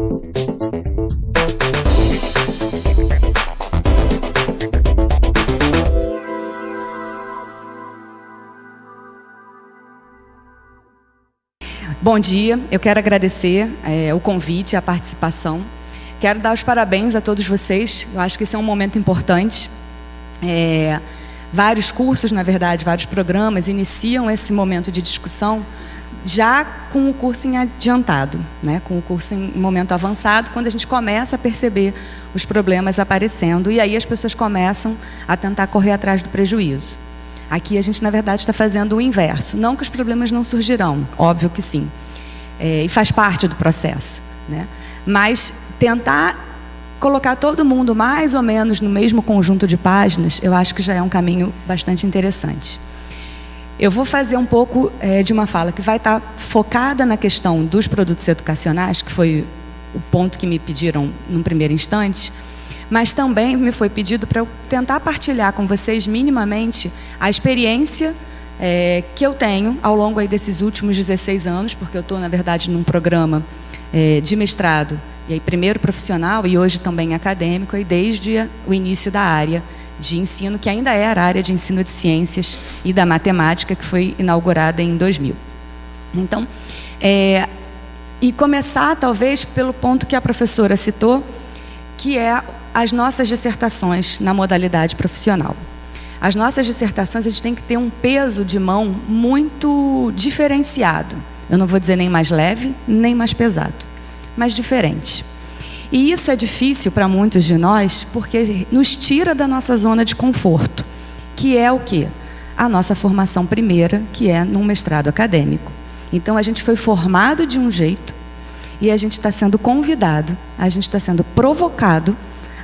Bom dia, eu quero agradecer o convite, a participação. Quero dar os parabéns a todos vocês, eu acho que esse é um momento importante. Vários cursos, na verdade, vários programas iniciam esse momento de discussão já com o curso em adiantado, né? Com o curso em momento avançado, quando a gente começa a perceber os problemas aparecendo e aí as pessoas começam a tentar correr atrás do prejuízo. Aqui a gente, na verdade, está fazendo o inverso. Não que os problemas não surgirão, óbvio que sim. E faz parte do processo, né? Mas tentar colocar todo mundo mais ou menos no mesmo conjunto de páginas, eu acho que já é um caminho bastante interessante. Eu vou fazer um pouco de uma fala que vai estar focada na questão dos produtos educacionais, que foi o ponto que me pediram num primeiro instante, mas também me foi pedido para eu tentar partilhar com vocês minimamente a experiência que eu tenho ao longo aí desses últimos 16 anos, porque eu estou, na verdade, num programa de mestrado, e aí primeiro profissional e hoje também acadêmico, e desde o início da área de ensino, que ainda era a área de ensino de ciências e da matemática, que foi inaugurada em 2000. Então, e começar talvez pelo ponto que a professora citou, que é as nossas dissertações na modalidade profissional. As nossas dissertações, a gente tem que ter um peso de mão muito diferenciado. Eu não vou dizer nem mais leve, nem mais pesado, mas diferente. E isso é difícil para muitos de nós, porque nos tira da nossa zona de conforto, que é o quê? A nossa formação primeira, que é num mestrado acadêmico. Então, a gente foi formado de um jeito e a gente está sendo convidado, a gente está sendo provocado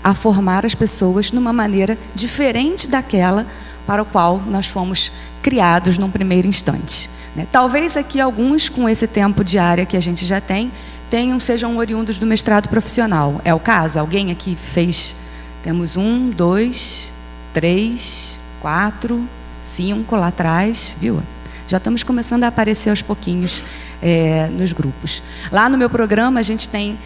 a formar as pessoas numa maneira diferente daquela para o qual nós fomos criados num primeiro instante, né? Talvez aqui alguns, com esse tempo de área que a gente já tem, sejam oriundos do mestrado profissional. É o caso? Alguém aqui fez? Temos 1, 2, 3, 4, 5 lá atrás, viu? Já estamos começando a aparecer aos pouquinhos nos grupos. Lá no meu programa a gente tem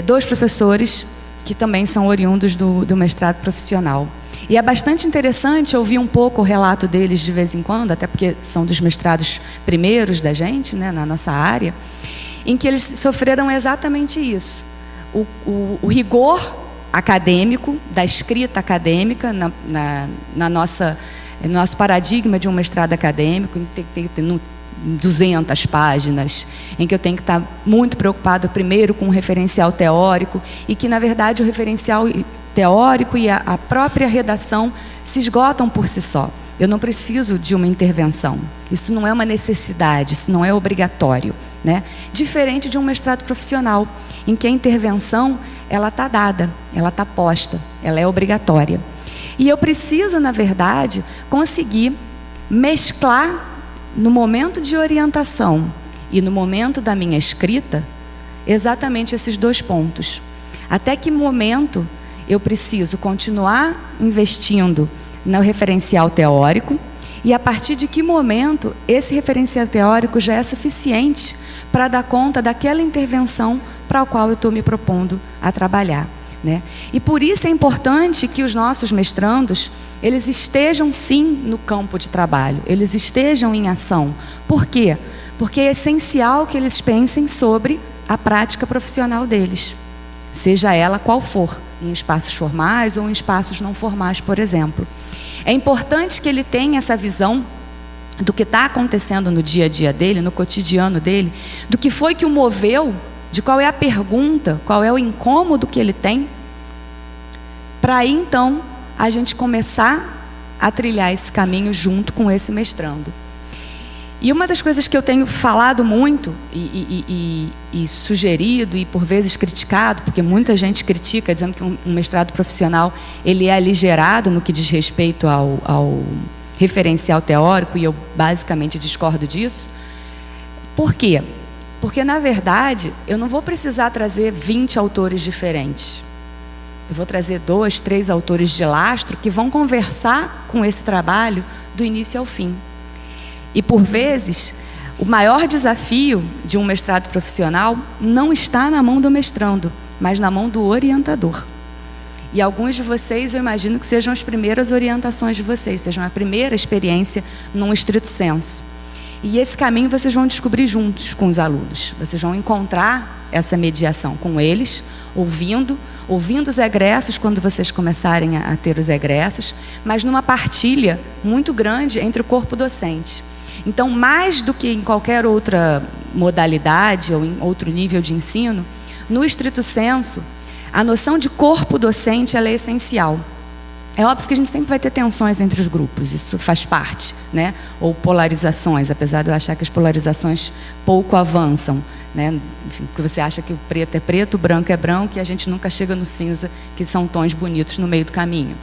2 professores que também são oriundos do mestrado profissional. E é bastante interessante ouvir um pouco o relato deles de vez em quando, até porque são dos mestrados primeiros da gente, né, na nossa área, em que eles sofreram exatamente isso. O rigor acadêmico, da escrita acadêmica, no nosso paradigma de um mestrado acadêmico, em que tem que ter 200 páginas, em que eu tenho que estar muito preocupada primeiro com o referencial teórico, e que, na verdade, o referencial teórico e a própria redação se esgotam por si só. Eu não preciso de uma intervenção. Isso não é uma necessidade, isso não é obrigatório, né? Diferente de um mestrado profissional, em que a intervenção ela está dada, ela está posta, ela é obrigatória. E eu preciso, na verdade, conseguir mesclar no momento de orientação e no momento da minha escrita exatamente esses 2 pontos. Até que momento eu preciso continuar investindo no referencial teórico e a partir de que momento esse referencial teórico já é suficiente para dar conta daquela intervenção para a qual eu estou me propondo a trabalhar, né? E por isso é importante que os nossos mestrandos eles estejam sim no campo de trabalho, eles estejam em ação. Por quê? Porque é essencial que eles pensem sobre a prática profissional deles, seja ela qual for, em espaços formais ou em espaços não formais, por exemplo. É importante que ele tenha essa visão do que está acontecendo no dia a dia dele, no cotidiano dele, do que foi que o moveu, de qual é a pergunta, qual é o incômodo que ele tem, para aí então a gente começar a trilhar esse caminho junto com esse mestrando. E uma das coisas que eu tenho falado muito e sugerido e por vezes criticado, porque muita gente critica dizendo que um mestrado profissional ele é aligerado no que diz respeito ao referencial teórico, e eu basicamente discordo disso. Por quê? Porque, na verdade, eu não vou precisar trazer 20 autores diferentes. Eu vou trazer 2, 3 autores de lastro que vão conversar com esse trabalho do início ao fim. E, por vezes, o maior desafio de um mestrado profissional não está na mão do mestrando, mas na mão do orientador. E alguns de vocês, eu imagino que sejam as primeiras orientações de vocês, sejam a primeira experiência num estrito senso. E esse caminho vocês vão descobrir juntos com os alunos. Vocês vão encontrar essa mediação com eles, ouvindo os egressos quando vocês começarem a ter os egressos, mas numa partilha muito grande entre o corpo docente. Então, mais do que em qualquer outra modalidade ou em outro nível de ensino, no estrito senso, a noção de corpo docente ela é essencial. É óbvio que a gente sempre vai ter tensões entre os grupos, isso faz parte, né? Ou polarizações, apesar de eu achar que as polarizações pouco avançam, né? Enfim, porque você acha que o preto é preto, o branco é branco e a gente nunca chega no cinza, que são tons bonitos no meio do caminho.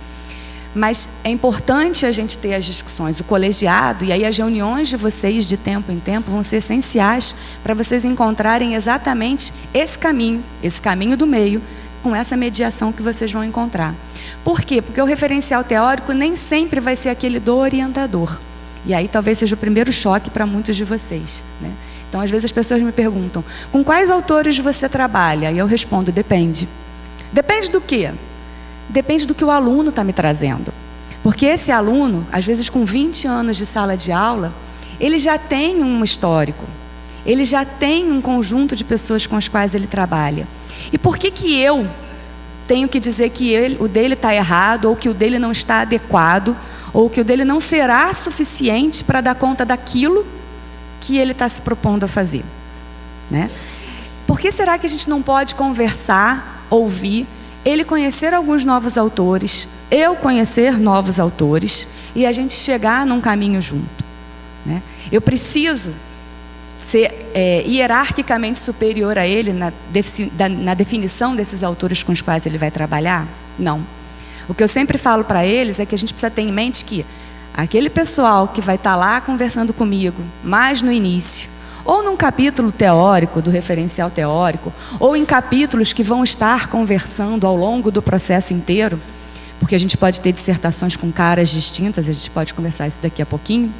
Mas é importante a gente ter as discussões, o colegiado, e aí as reuniões de vocês de tempo em tempo vão ser essenciais para vocês encontrarem exatamente esse caminho do meio, com essa mediação que vocês vão encontrar. Por quê? Porque o referencial teórico nem sempre vai ser aquele do orientador. E aí talvez seja o primeiro choque para muitos de vocês, né? Então, às vezes as pessoas me perguntam, com quais autores você trabalha? E eu respondo, depende. Depende do quê? Depende do que o aluno está me trazendo. Porque esse aluno, às vezes com 20 anos de sala de aula, ele já tem um histórico. Ele já tem um conjunto de pessoas com as quais ele trabalha. E por que eu tenho que dizer que o dele está errado, ou que o dele não está adequado, ou que o dele não será suficiente para dar conta daquilo que ele está se propondo a fazer, né? Por que será que a gente não pode conversar, ouvir, ele conhecer alguns novos autores, eu conhecer novos autores, e a gente chegar num caminho junto, né? Eu preciso ser hierarquicamente superior a ele na definição desses autores com os quais ele vai trabalhar? Não. O que eu sempre falo para eles é que a gente precisa ter em mente que aquele pessoal que vai estar lá conversando comigo, mais no início, ou num capítulo teórico, do referencial teórico, ou em capítulos que vão estar conversando ao longo do processo inteiro, porque a gente pode ter dissertações com caras distintas, a gente pode conversar isso daqui a pouquinho.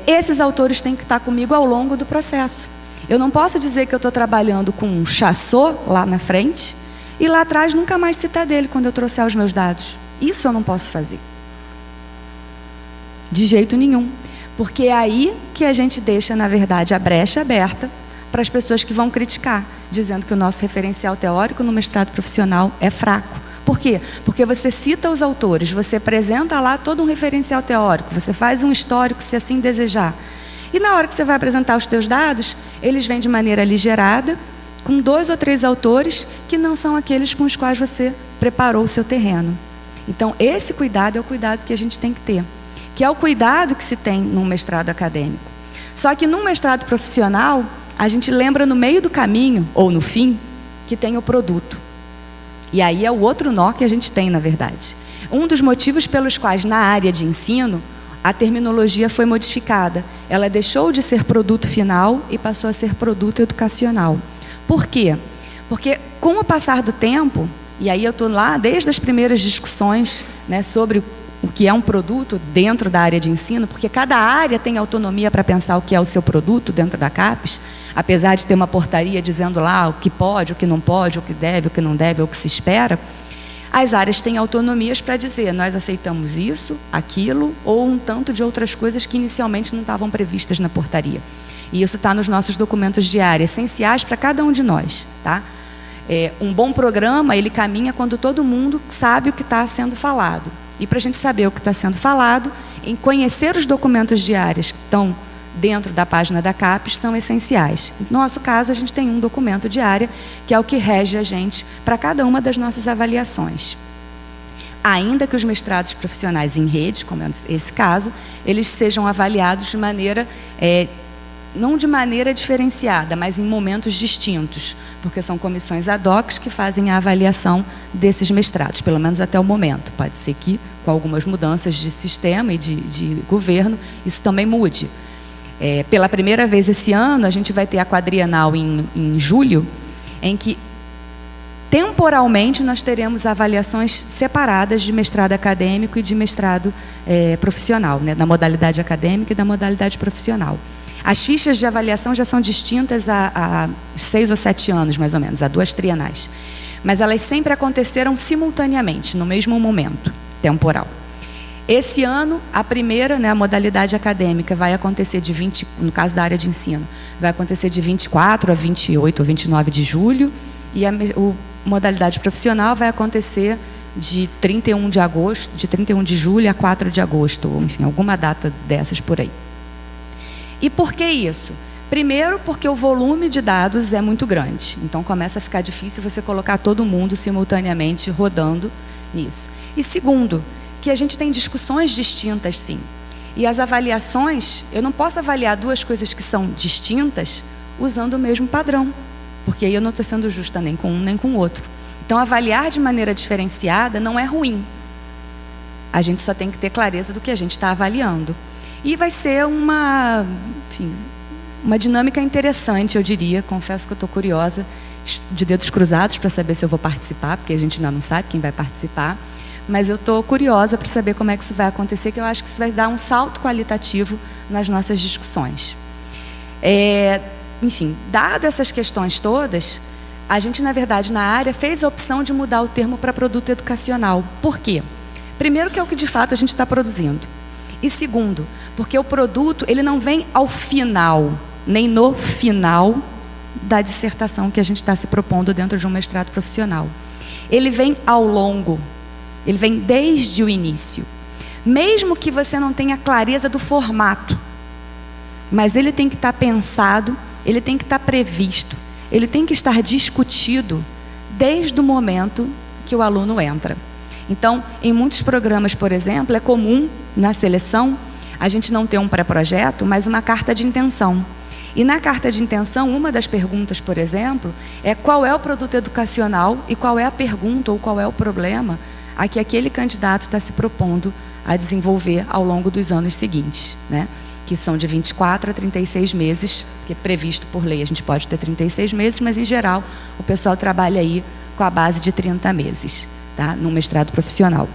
Esses autores têm que estar comigo ao longo do processo. Eu não posso dizer que eu estou trabalhando com um Chassot lá na frente e lá atrás nunca mais citar dele quando eu trouxer os meus dados. Isso eu não posso fazer. De jeito nenhum. Porque é aí que a gente deixa, na verdade, a brecha aberta para as pessoas que vão criticar, dizendo que o nosso referencial teórico no mestrado profissional é fraco. Por quê? Porque você cita os autores, você apresenta lá todo um referencial teórico, você faz um histórico, se assim desejar. E na hora que você vai apresentar os teus dados, eles vêm de maneira aligerada, com 2 ou 3 autores que não são aqueles com os quais você preparou o seu terreno. Então, esse cuidado é o cuidado que a gente tem que ter, que é o cuidado que se tem num mestrado acadêmico. Só que num mestrado profissional, a gente lembra no meio do caminho, ou no fim, que tem o produto. E aí é o outro nó que a gente tem, na verdade. Um dos motivos pelos quais, na área de ensino, a terminologia foi modificada. Ela deixou de ser produto final e passou a ser produto educacional. Por quê? Porque, com o passar do tempo, e aí eu estou lá desde as primeiras discussões, né, sobre o que é um produto dentro da área de ensino, porque cada área tem autonomia para pensar o que é o seu produto dentro da CAPES, apesar de ter uma portaria dizendo lá o que pode, o que não pode, o que deve, o que não deve, o que se espera, as áreas têm autonomias para dizer, nós aceitamos isso, aquilo, ou um tanto de outras coisas que inicialmente não estavam previstas na portaria. E isso está nos nossos documentos de área, essenciais para cada um de nós, tá? Um bom programa, ele caminha quando todo mundo sabe o que está sendo falado. E para a gente saber o que está sendo falado, em conhecer os documentos de áreas que estão dentro da página da CAPES são essenciais. No nosso caso, a gente tem um documento de área, que é o que rege a gente para cada uma das nossas avaliações. Ainda que os mestrados profissionais em rede, como é esse caso, eles sejam avaliados de maneira, não de maneira diferenciada, mas em momentos distintos, porque são comissões ad hoc que fazem a avaliação desses mestrados, pelo menos até o momento. Pode ser que, com algumas mudanças de sistema e de governo, isso também mude. Pela primeira vez esse ano, a gente vai ter a quadrienal em julho, em que, temporalmente, nós teremos avaliações separadas de mestrado acadêmico e de mestrado profissional, né, da modalidade acadêmica e da modalidade profissional. As fichas de avaliação já são distintas há 6 ou 7 anos, mais ou menos, há 2 trienais. Mas elas sempre aconteceram simultaneamente, no mesmo momento temporal. Esse ano, a primeira, né, a modalidade acadêmica, vai acontecer de 20, no caso da área de ensino, vai acontecer de 24 a 28 ou 29 de julho, e a modalidade profissional vai acontecer de 31 de agosto, de 31 de julho a 4 de agosto, ou, enfim, alguma data dessas por aí. E por que isso? Primeiro, porque o volume de dados é muito grande. Então, começa a ficar difícil você colocar todo mundo simultaneamente rodando nisso. E segundo, que a gente tem discussões distintas, sim. E as avaliações, eu não posso avaliar 2 coisas que são distintas usando o mesmo padrão, porque aí eu não estou sendo justa nem com um nem com o outro. Então, avaliar de maneira diferenciada não é ruim. A gente só tem que ter clareza do que a gente está avaliando. E vai ser uma dinâmica interessante, eu diria. Confesso que eu estou curiosa, de dedos cruzados, para saber se eu vou participar, porque a gente ainda não sabe quem vai participar. Mas eu estou curiosa para saber como é que isso vai acontecer, que eu acho que isso vai dar um salto qualitativo nas nossas discussões. Enfim, dadas essas questões todas, a gente, na verdade, na área, fez a opção de mudar o termo para produto educacional. Por quê? Primeiro, que é o que de fato a gente está produzindo. E segundo, porque o produto ele não vem ao final, nem no final da dissertação que a gente está se propondo dentro de um mestrado profissional. Ele vem ao longo, ele vem desde o início. Mesmo que você não tenha clareza do formato, mas ele tem que estar pensado, ele tem que estar previsto, ele tem que estar discutido desde o momento que o aluno entra. Então, em muitos programas, por exemplo, é comum na seleção a gente não ter um pré-projeto, mas uma carta de intenção. E na carta de intenção, uma das perguntas, por exemplo, é qual é o produto educacional e qual é a pergunta ou qual é o problema a que aquele candidato está se propondo a desenvolver ao longo dos anos seguintes, né? Que são de 24 a 36 meses, que é previsto por lei, a gente pode ter 36 meses, mas em geral o pessoal trabalha aí com a base de 30 meses, tá? No mestrado profissional.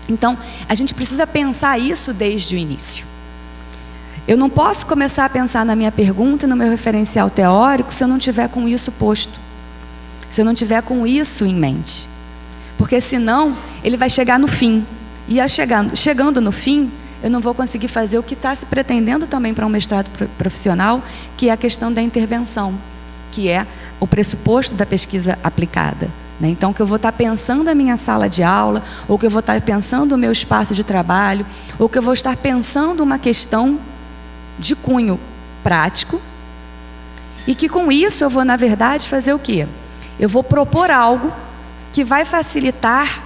Então, a gente precisa pensar isso desde o início. Eu não posso começar a pensar na minha pergunta e no meu referencial teórico se eu não tiver com isso posto, se eu não tiver com isso em mente. Porque senão ele vai chegar no fim. E chegando no fim, eu não vou conseguir fazer o que está se pretendendo também para um mestrado profissional, que é a questão da intervenção, que é o pressuposto da pesquisa aplicada. Então, que eu vou estar pensando a minha sala de aula, ou que eu vou estar pensando o meu espaço de trabalho, ou que eu vou estar pensando uma questão de cunho prático, e que com isso eu vou, na verdade, fazer o quê? Eu vou propor algo que vai facilitar,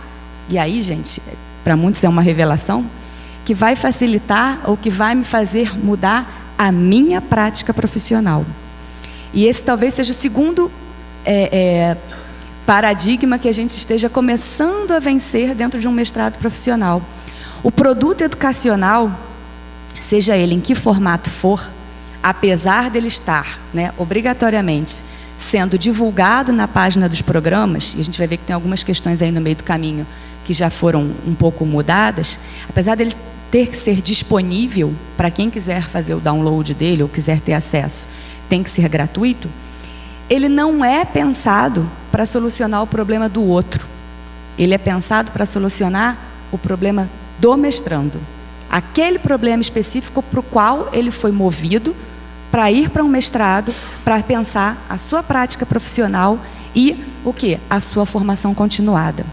e aí, gente, para muitos é uma revelação, que vai facilitar ou que vai me fazer mudar a minha prática profissional. E esse talvez seja o segundo paradigma que a gente esteja começando a vencer dentro de um mestrado profissional. O produto educacional, seja ele em que formato for, apesar dele estar, né, obrigatoriamente sendo divulgado na página dos programas, e a gente vai ver que tem algumas questões aí no meio do caminho que já foram um pouco mudadas, apesar dele ter que ser disponível para quem quiser fazer o download dele ou quiser ter acesso, tem que ser gratuito, ele não é pensado para solucionar o problema do outro. Ele é pensado para solucionar o problema do mestrando. Aquele problema específico para o qual ele foi movido para ir para um mestrado, para pensar a sua prática profissional e o quê? A sua formação continuada.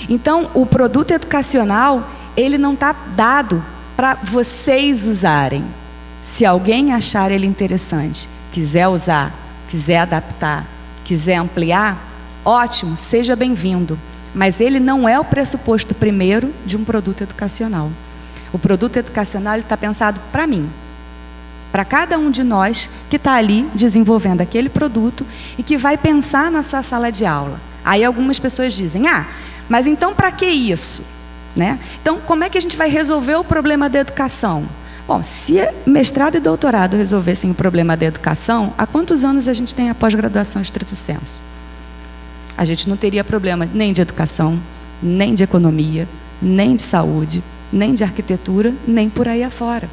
Então, o produto educacional, ele não está dado para vocês usarem. Se alguém achar ele interessante, quiser usar, quiser adaptar, quiser ampliar, ótimo, seja bem-vindo. Mas ele não é o pressuposto primeiro de um produto educacional. O produto educacional está pensado para mim, para cada um de nós que está ali desenvolvendo aquele produto e que vai pensar na sua sala de aula. Aí algumas pessoas dizem, mas então para que isso? Né? Então, como é que a gente vai resolver o problema da educação? Bom, se mestrado e doutorado resolvessem o problema da educação, há quantos anos a gente tem a pós-graduação estrito sensu? A gente não teria problema nem de educação, nem de economia, nem de saúde, nem de arquitetura, nem por aí afora.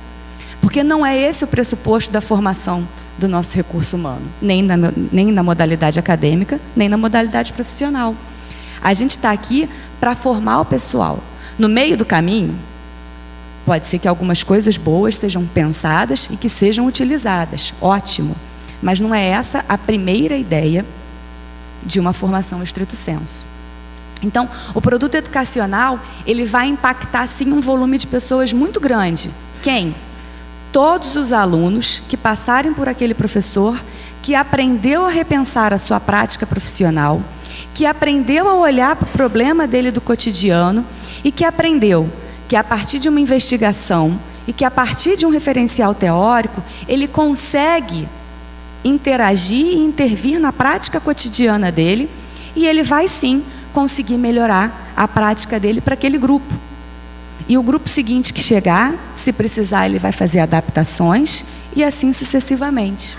Porque não é esse o pressuposto da formação do nosso recurso humano, nem na modalidade acadêmica, nem na modalidade profissional. A gente está aqui para formar o pessoal. No meio do caminho, pode ser que algumas coisas boas sejam pensadas e que sejam utilizadas. Ótimo. Mas não é essa a primeira ideia de uma formação estrito sensu. Então, o produto educacional, ele vai impactar, sim, um volume de pessoas muito grande. Quem? Todos os alunos que passarem por aquele professor, que aprendeu a repensar a sua prática profissional, que aprendeu a olhar para o problema dele do cotidiano e que aprendeu que a partir de uma investigação e que a partir de um referencial teórico, ele consegue interagir e intervir na prática cotidiana dele e ele vai sim conseguir melhorar a prática dele para aquele grupo. E o grupo seguinte que chegar, se precisar, ele vai fazer adaptações e assim sucessivamente.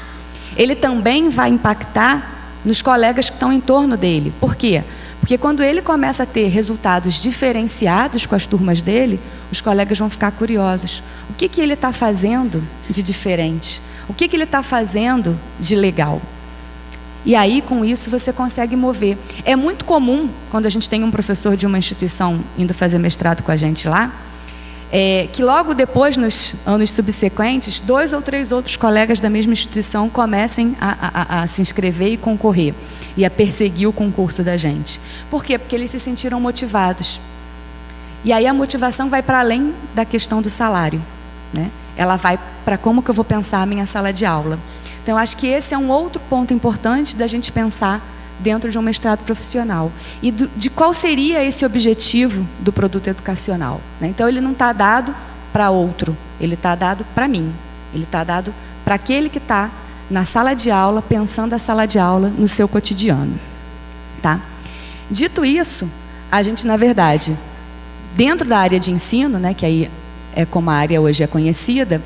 Ele também vai impactar nos colegas que estão em torno dele. Por quê? Porque quando ele começa a ter resultados diferenciados com as turmas dele, os colegas vão ficar curiosos. O que ele está fazendo de diferente? O que ele está fazendo de legal? E aí, com isso, você consegue mover. É muito comum, quando a gente tem um professor de uma instituição indo fazer mestrado com a gente lá, que logo depois, nos anos subsequentes, 2 ou 3 outros colegas da mesma instituição comecem a se inscrever e concorrer, e a perseguir o concurso da gente. Por quê? Porque eles se sentiram motivados. E aí a motivação vai para além da questão do salário, né? Ela vai para como que eu vou pensar a minha sala de aula. Então, eu acho que esse é um outro ponto importante da gente pensar dentro de um mestrado profissional. E de qual seria esse objetivo do produto educacional, né? Então, ele não está dado para outro, ele está dado para mim. Ele está dado para aquele que está na sala de aula, pensando a sala de aula no seu cotidiano. Tá? Dito isso, a gente, na verdade, dentro da área de ensino, né, que aí é como a área hoje é conhecida,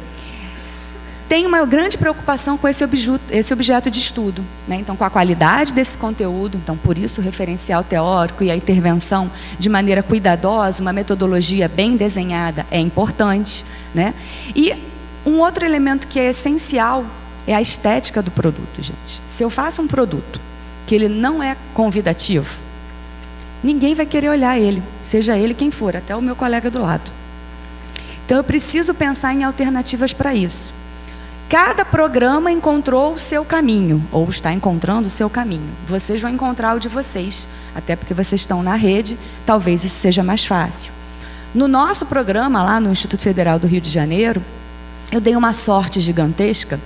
tem uma grande preocupação com esse objeto de estudo, né? Então, com a qualidade desse conteúdo, então, por isso o referencial teórico e a intervenção de maneira cuidadosa, uma metodologia bem desenhada é importante, né? E um outro elemento que é essencial é a estética do produto, gente. Se eu faço um produto que ele não é convidativo, ninguém vai querer olhar ele, seja ele quem for, até o meu colega do lado. Então, eu preciso pensar em alternativas para isso. Cada programa encontrou o seu caminho, ou está encontrando o seu caminho. Vocês vão encontrar o de vocês, até porque vocês estão na rede, talvez isso seja mais fácil. No nosso programa, lá no Instituto Federal do Rio de Janeiro, eu dei uma sorte gigantesca,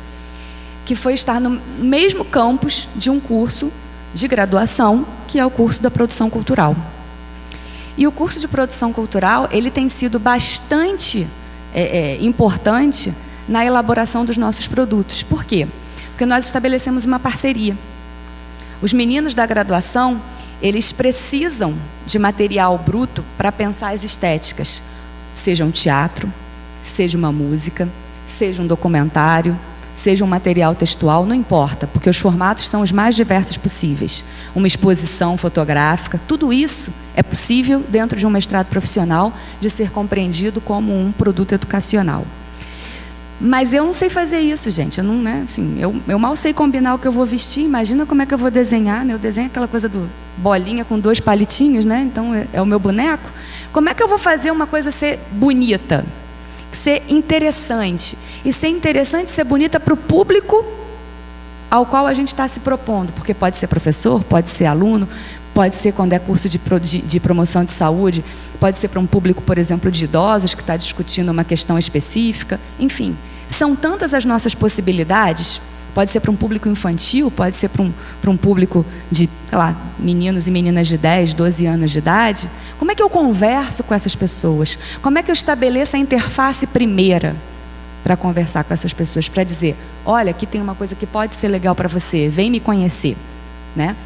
que foi estar no mesmo campus de um curso de graduação, que é o curso da produção cultural. E o curso de produção cultural, ele tem sido bastante importante na elaboração dos nossos produtos. Por quê? Porque nós estabelecemos uma parceria. Os meninos da graduação, eles precisam de material bruto para pensar as estéticas. Seja um teatro, seja uma música, seja um documentário, seja um material textual, não importa, porque os formatos são os mais diversos possíveis. Uma exposição fotográfica, tudo isso é possível dentro de um mestrado profissional de ser compreendido como um produto educacional. Mas eu não sei fazer isso, gente. Eu, não, né, assim, eu mal sei combinar o que eu vou vestir. Imagina como é que eu vou desenhar, né? Eu desenho aquela coisa do bolinha com 2 palitinhos, né? Então é o meu boneco. Como é que eu vou fazer uma coisa ser bonita, ser interessante? E ser interessante, ser bonita para o público ao qual a gente está se propondo. Porque pode ser professor, pode ser aluno, pode ser quando é curso de promoção de saúde, pode ser para um público, por exemplo, de idosos que está discutindo uma questão específica. Enfim, são tantas as nossas possibilidades. Pode ser para um público infantil, pode ser para um público de, sei lá, meninos e meninas de 10, 12 anos de idade. Como é que eu converso com essas pessoas? Como é que eu estabeleço a interface primeira para conversar com essas pessoas? Para dizer, olha, aqui tem uma coisa que pode ser legal para você, vem me conhecer, né?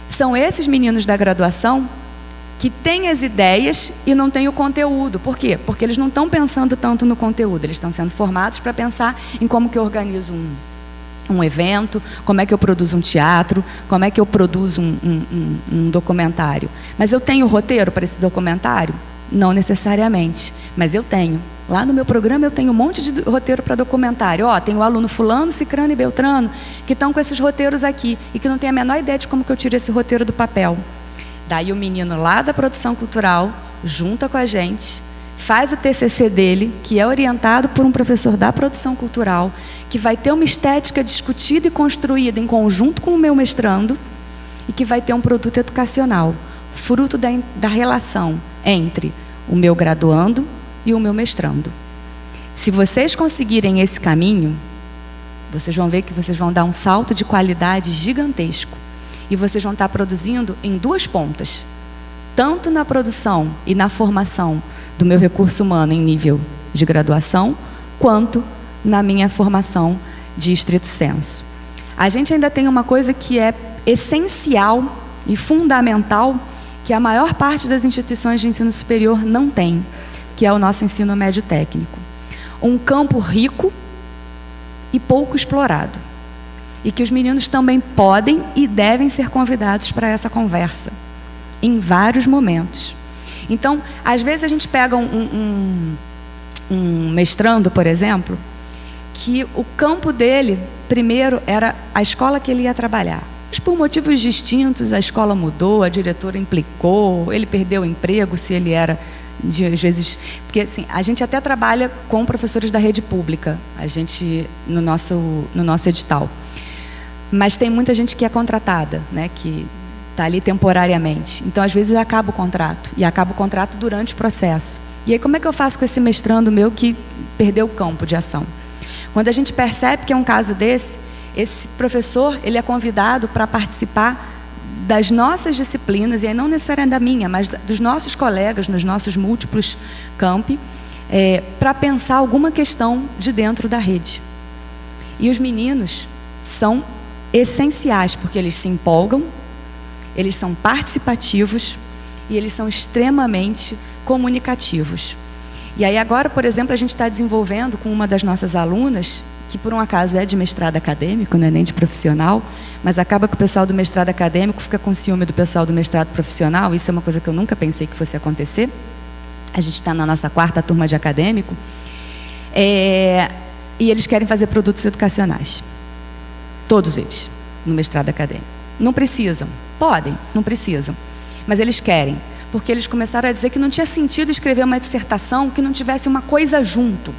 São esses meninos da graduação que têm as ideias e não têm o conteúdo. Por quê? Porque eles não estão pensando tanto no conteúdo, eles estão sendo formados para pensar em como que eu organizo um evento, como é que eu produzo um teatro, como é que eu produzo um documentário. Mas eu tenho roteiro para esse documentário? Não necessariamente, mas eu tenho. Lá no meu programa eu tenho um monte de roteiro para documentário. Tem o aluno fulano, cicrano e beltrano que estão com esses roteiros aqui e que não tem a menor ideia de como que eu tiro esse roteiro do papel. Daí o menino lá da produção cultural junta com a gente, faz o TCC dele, que é orientado por um professor da produção cultural, que vai ter uma estética discutida e construída em conjunto com o meu mestrando e que vai ter um produto educacional, fruto da relação entre o meu graduando e o meu mestrando. Se vocês conseguirem esse caminho, vocês vão ver que vocês vão dar um salto de qualidade gigantesco. E vocês vão estar produzindo em duas pontas, tanto na produção e na formação do meu recurso humano em nível de graduação, quanto na minha formação de estrito sensu. A gente ainda tem uma coisa que é essencial e fundamental, que a maior parte das instituições de ensino superior não tem, que é o nosso ensino médio técnico. Um campo rico e pouco explorado. E que os meninos também podem e devem ser convidados para essa conversa, em vários momentos. Então, às vezes a gente pega um mestrando, por exemplo, que o campo dele, primeiro, era a escola que ele ia trabalhar. Mas por motivos distintos, a escola mudou, a diretora implicou, ele perdeu o emprego, se ele era, às vezes... Porque, assim, a gente até trabalha com professores da rede pública, a gente, no nosso edital. Mas tem muita gente que é contratada, né, que está ali temporariamente. Então, às vezes, acaba o contrato. E acaba o contrato durante o processo. E aí, como é que eu faço com esse mestrando meu que perdeu o campo de ação? Quando a gente percebe que é um caso desse, esse professor ele é convidado para participar das nossas disciplinas, e aí não necessariamente da minha, mas dos nossos colegas, nos nossos múltiplos campi, para pensar alguma questão de dentro da rede. E os meninos são essenciais, porque eles se empolgam, eles são participativos e eles são extremamente comunicativos. E aí agora, por exemplo, a gente está desenvolvendo com uma das nossas alunas, que por um acaso é de mestrado acadêmico, não é nem de profissional, mas acaba que o pessoal do mestrado acadêmico fica com ciúme do pessoal do mestrado profissional. Isso é uma coisa que eu nunca pensei que fosse acontecer. A gente está na nossa 4ª turma de acadêmico, e eles querem fazer produtos educacionais. Todos eles, no mestrado acadêmico. Não precisam. Podem, não precisam. Mas eles querem. Porque eles começaram a dizer que não tinha sentido escrever uma dissertação que não tivesse uma coisa junto.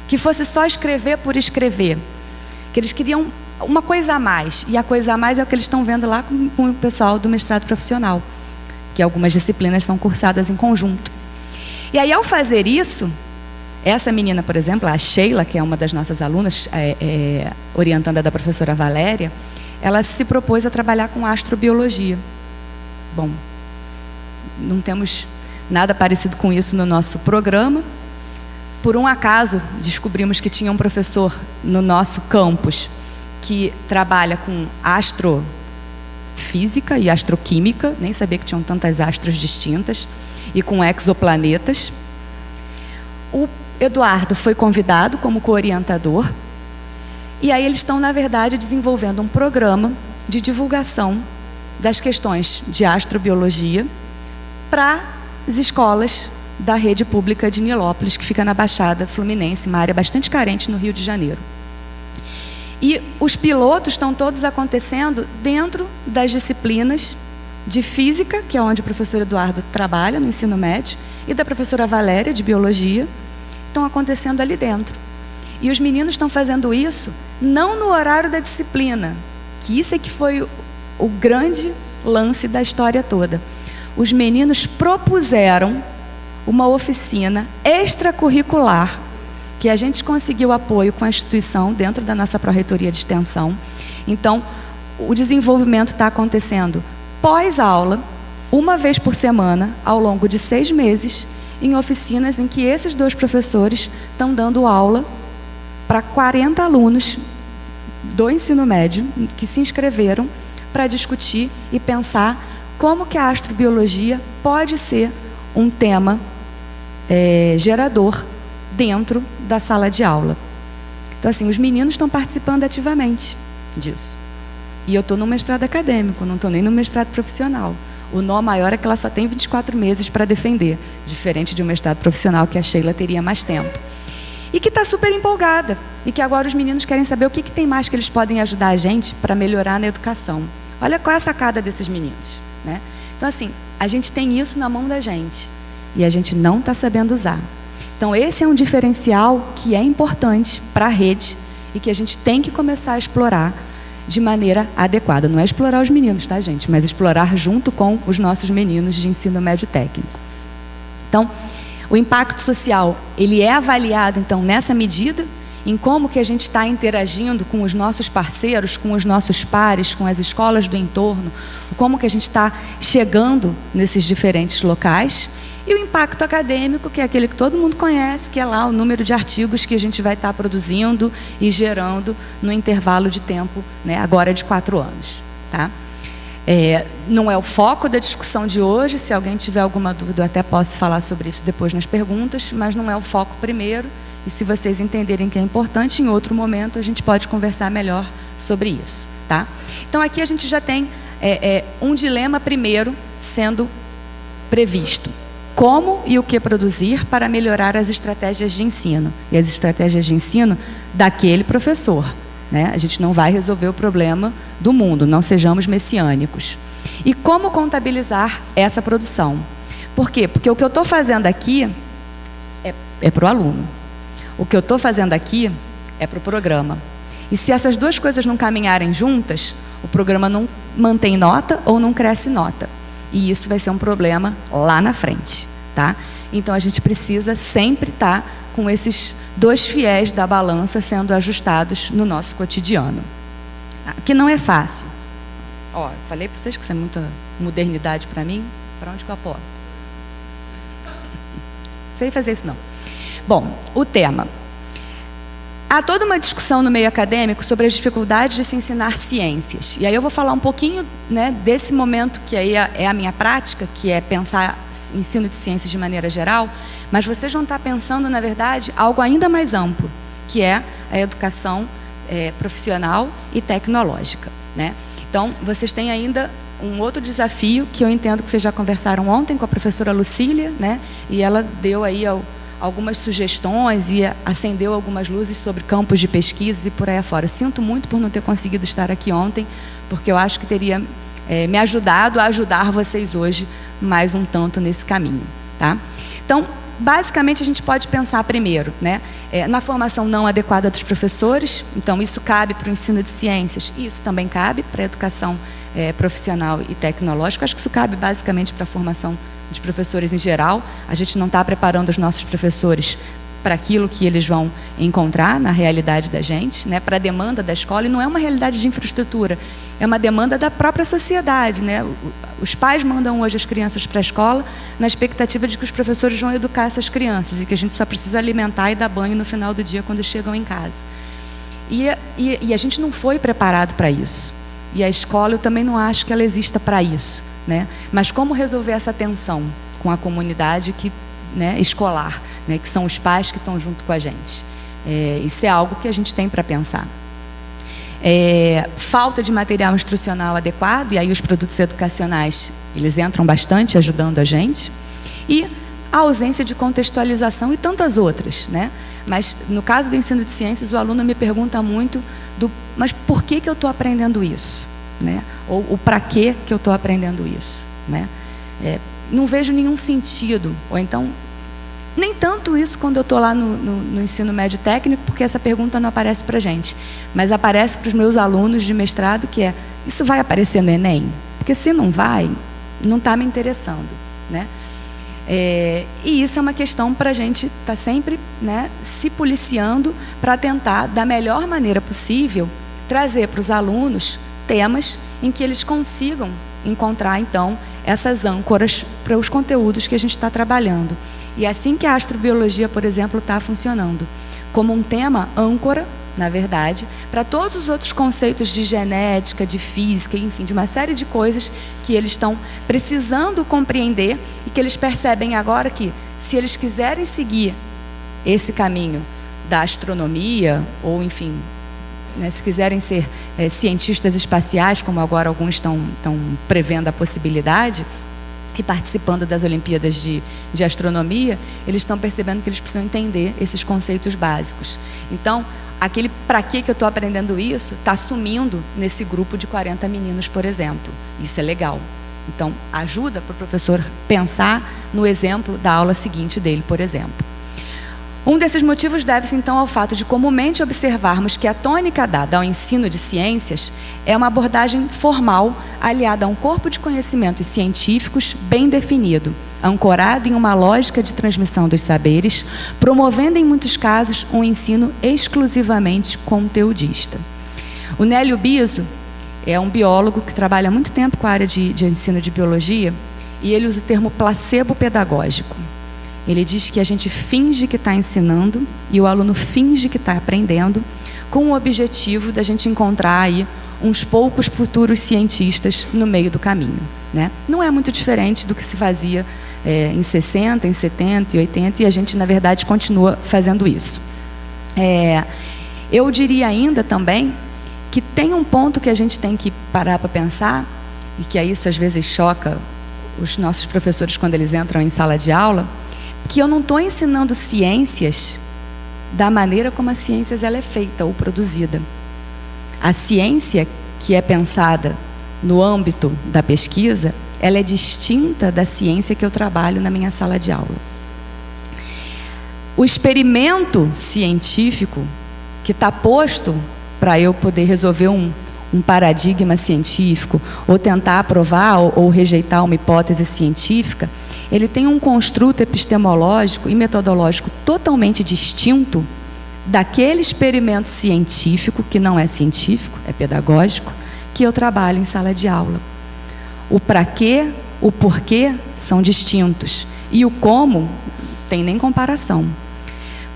Que fosse só escrever por escrever. Que eles queriam uma coisa a mais. E a coisa a mais é o que eles estão vendo lá com o pessoal do mestrado profissional. Que algumas disciplinas são cursadas em conjunto. E aí, ao fazer isso... Essa menina, por exemplo, a Sheila, que é uma das nossas alunas, orientanda da professora Valéria, ela se propôs a trabalhar com astrobiologia. Bom, não temos nada parecido com isso no nosso programa. Por um acaso, descobrimos que tinha um professor no nosso campus que trabalha com astrofísica e astroquímica, nem sabia que tinham tantas astros distintas, e com exoplanetas. O Eduardo foi convidado como co-orientador, e aí eles estão, na verdade, desenvolvendo um programa de divulgação das questões de astrobiologia para as escolas da rede pública de Nilópolis, que fica na Baixada Fluminense, uma área bastante carente no Rio de Janeiro. E os pilotos estão todos acontecendo dentro das disciplinas de física, que é onde o professor Eduardo trabalha no ensino médio, e da professora Valéria, de biologia, estão acontecendo ali dentro. E os meninos estão fazendo isso não no horário da disciplina, que isso é que foi o grande lance da história toda. Os meninos propuseram uma oficina extracurricular, que a gente conseguiu apoio com a instituição dentro da nossa pró-reitoria de extensão. Então, o desenvolvimento está acontecendo pós-aula, uma vez por semana, ao longo de 6 meses, em oficinas em que esses 2 professores estão dando aula para 40 alunos do ensino médio que se inscreveram para discutir e pensar como que a astrobiologia pode ser um tema gerador dentro da sala de aula. Então, assim, os meninos estão participando ativamente disso. E eu estou no mestrado acadêmico, não estou nem no mestrado profissional. O nó maior é que ela só tem 24 meses para defender, diferente de um mestrado profissional que a Sheila teria mais tempo. E que está super empolgada, e que agora os meninos querem saber o que tem mais que eles podem ajudar a gente para melhorar na educação. Olha qual é a sacada desses meninos, né? Então, assim, a gente tem isso na mão da gente, e a gente não está sabendo usar. Então, esse é um diferencial que é importante para a rede, e que a gente tem que começar a explorar de maneira adequada. Não é explorar os meninos, tá, gente? Mas explorar junto com os nossos meninos de ensino médio técnico. Então, o impacto social, ele é avaliado, então, nessa medida, em como que a gente está interagindo com os nossos parceiros, com os nossos pares, com as escolas do entorno, como que a gente está chegando nesses diferentes locais. E o impacto acadêmico, que é aquele que todo mundo conhece, que é lá o número de artigos que a gente vai estar produzindo e gerando no intervalo de tempo, né, agora de 4 anos. Tá? Não é o foco da discussão de hoje. Se alguém tiver alguma dúvida, eu até posso falar sobre isso depois nas perguntas, mas não é o foco primeiro. E se vocês entenderem que é importante, em outro momento a gente pode conversar melhor sobre isso. Tá? Então, aqui a gente já tem um dilema primeiro sendo previsto. Como e o que produzir para melhorar as estratégias de ensino. E as estratégias de ensino daquele professor. Né? A gente não vai resolver o problema do mundo, não sejamos messiânicos. E como contabilizar essa produção? Por quê? Porque o que eu estou fazendo aqui é para o aluno. O que eu estou fazendo aqui é para o programa. E se essas duas coisas não caminharem juntas, o programa não mantém nota ou não cresce nota. E isso vai ser um problema lá na frente. Tá? Então, a gente precisa sempre estar com esses dois fiéis da balança sendo ajustados no nosso cotidiano. Que não é fácil. Ó, falei para vocês que isso é muita modernidade para mim. Para onde que eu apoio? Não sei fazer isso, não. Bom, o tema. Há toda uma discussão no meio acadêmico sobre as dificuldades de se ensinar ciências. E aí eu vou falar um pouquinho, né, desse momento que aí é a minha prática, que é pensar ensino de ciências de maneira geral, mas vocês vão estar pensando, na verdade, algo ainda mais amplo, que é a educação profissional e tecnológica. Né? Então, vocês têm ainda um outro desafio, que eu entendo que vocês já conversaram ontem com a professora Lucília, né, e ela deu aí algumas sugestões e acendeu algumas luzes sobre campos de pesquisa e por aí afora. Sinto muito por não ter conseguido estar aqui ontem, porque eu acho que teria me ajudado a ajudar vocês hoje mais um tanto nesse caminho. Tá? Então, basicamente, a gente pode pensar primeiro, né, na formação não adequada dos professores. Então, isso cabe para o ensino de ciências, e isso também cabe para a educação profissional e tecnológica. Acho que isso cabe basicamente para a formação de professores em geral. A gente não está preparando os nossos professores para aquilo que eles vão encontrar na realidade da gente, né, para a demanda da escola, e não é uma realidade de infraestrutura, é uma demanda da própria sociedade. Né? Os pais mandam hoje as crianças para a escola na expectativa de que os professores vão educar essas crianças e que a gente só precisa alimentar e dar banho no final do dia quando chegam em casa. E a gente não foi preparado para isso. E a escola, eu também não acho que ela exista para isso. Né? Mas como resolver essa tensão com a comunidade escolar, né, que são os pais que estão junto com a gente? Isso é algo que a gente tem para pensar. Falta de material instrucional adequado, e aí os produtos educacionais, eles entram bastante ajudando a gente. E a ausência de contextualização e tantas outras. Né? Mas no caso do ensino de ciências, o aluno me pergunta muito mas por que eu estou aprendendo isso? Né? Ou para que eu estou aprendendo isso? Né? Não vejo nenhum sentido. Ou então, nem tanto isso quando eu estou lá no ensino médio técnico, porque essa pergunta não aparece para a gente. Mas aparece para os meus alunos de mestrado, que isso vai aparecer no Enem? Porque se não vai, não está me interessando. Né? E isso é uma questão para a gente estar sempre, né, se policiando para tentar, da melhor maneira possível, trazer para os alunos temas em que eles consigam encontrar, então, essas âncoras para os conteúdos que a gente está trabalhando. E é assim que a astrobiologia, por exemplo, está funcionando, como um tema âncora, na verdade, para todos os outros conceitos de genética, de física, enfim, de uma série de coisas que eles estão precisando compreender e que eles percebem agora que, se eles quiserem seguir esse caminho da astronomia, ou, enfim, né, se quiserem ser cientistas espaciais, como agora alguns estão prevendo a possibilidade, e participando das Olimpíadas de Astronomia, eles estão percebendo que eles precisam entender esses conceitos básicos. Então, aquele para que eu estou aprendendo isso está sumindo nesse grupo de 40 meninos, por exemplo. Isso é legal. Então, ajuda para o professor pensar no exemplo da aula seguinte dele, por exemplo. Um desses motivos deve-se, então, ao fato de comumente observarmos que a tônica dada ao ensino de ciências é uma abordagem formal aliada a um corpo de conhecimentos científicos bem definido, ancorado em uma lógica de transmissão dos saberes, promovendo, em muitos casos, um ensino exclusivamente conteudista. O Nélio Biso é um biólogo que trabalha há muito tempo com a área de ensino de biologia, e ele usa o termo placebo pedagógico. Ele diz que a gente finge que está ensinando e o aluno finge que está aprendendo, com o objetivo da gente encontrar aí uns poucos futuros cientistas no meio do caminho, né? Não é muito diferente do que se fazia em 60, em 70 e 80, e a gente, na verdade, continua fazendo isso. Eu diria ainda também que tem um ponto que a gente tem que parar para pensar, e que isso às vezes choca os nossos professores quando eles entram em sala de aula, que eu não estou ensinando ciências da maneira como a ciência ela é feita ou produzida. A ciência que é pensada no âmbito da pesquisa, ela é distinta da ciência que eu trabalho na minha sala de aula. O experimento científico que está posto para eu poder resolver um paradigma científico, ou tentar aprovar ou rejeitar uma hipótese científica, ele tem um construto epistemológico e metodológico totalmente distinto daquele experimento científico, que não é científico, é pedagógico, que eu trabalho em sala de aula. O para quê, o porquê são distintos, e o como tem nem comparação.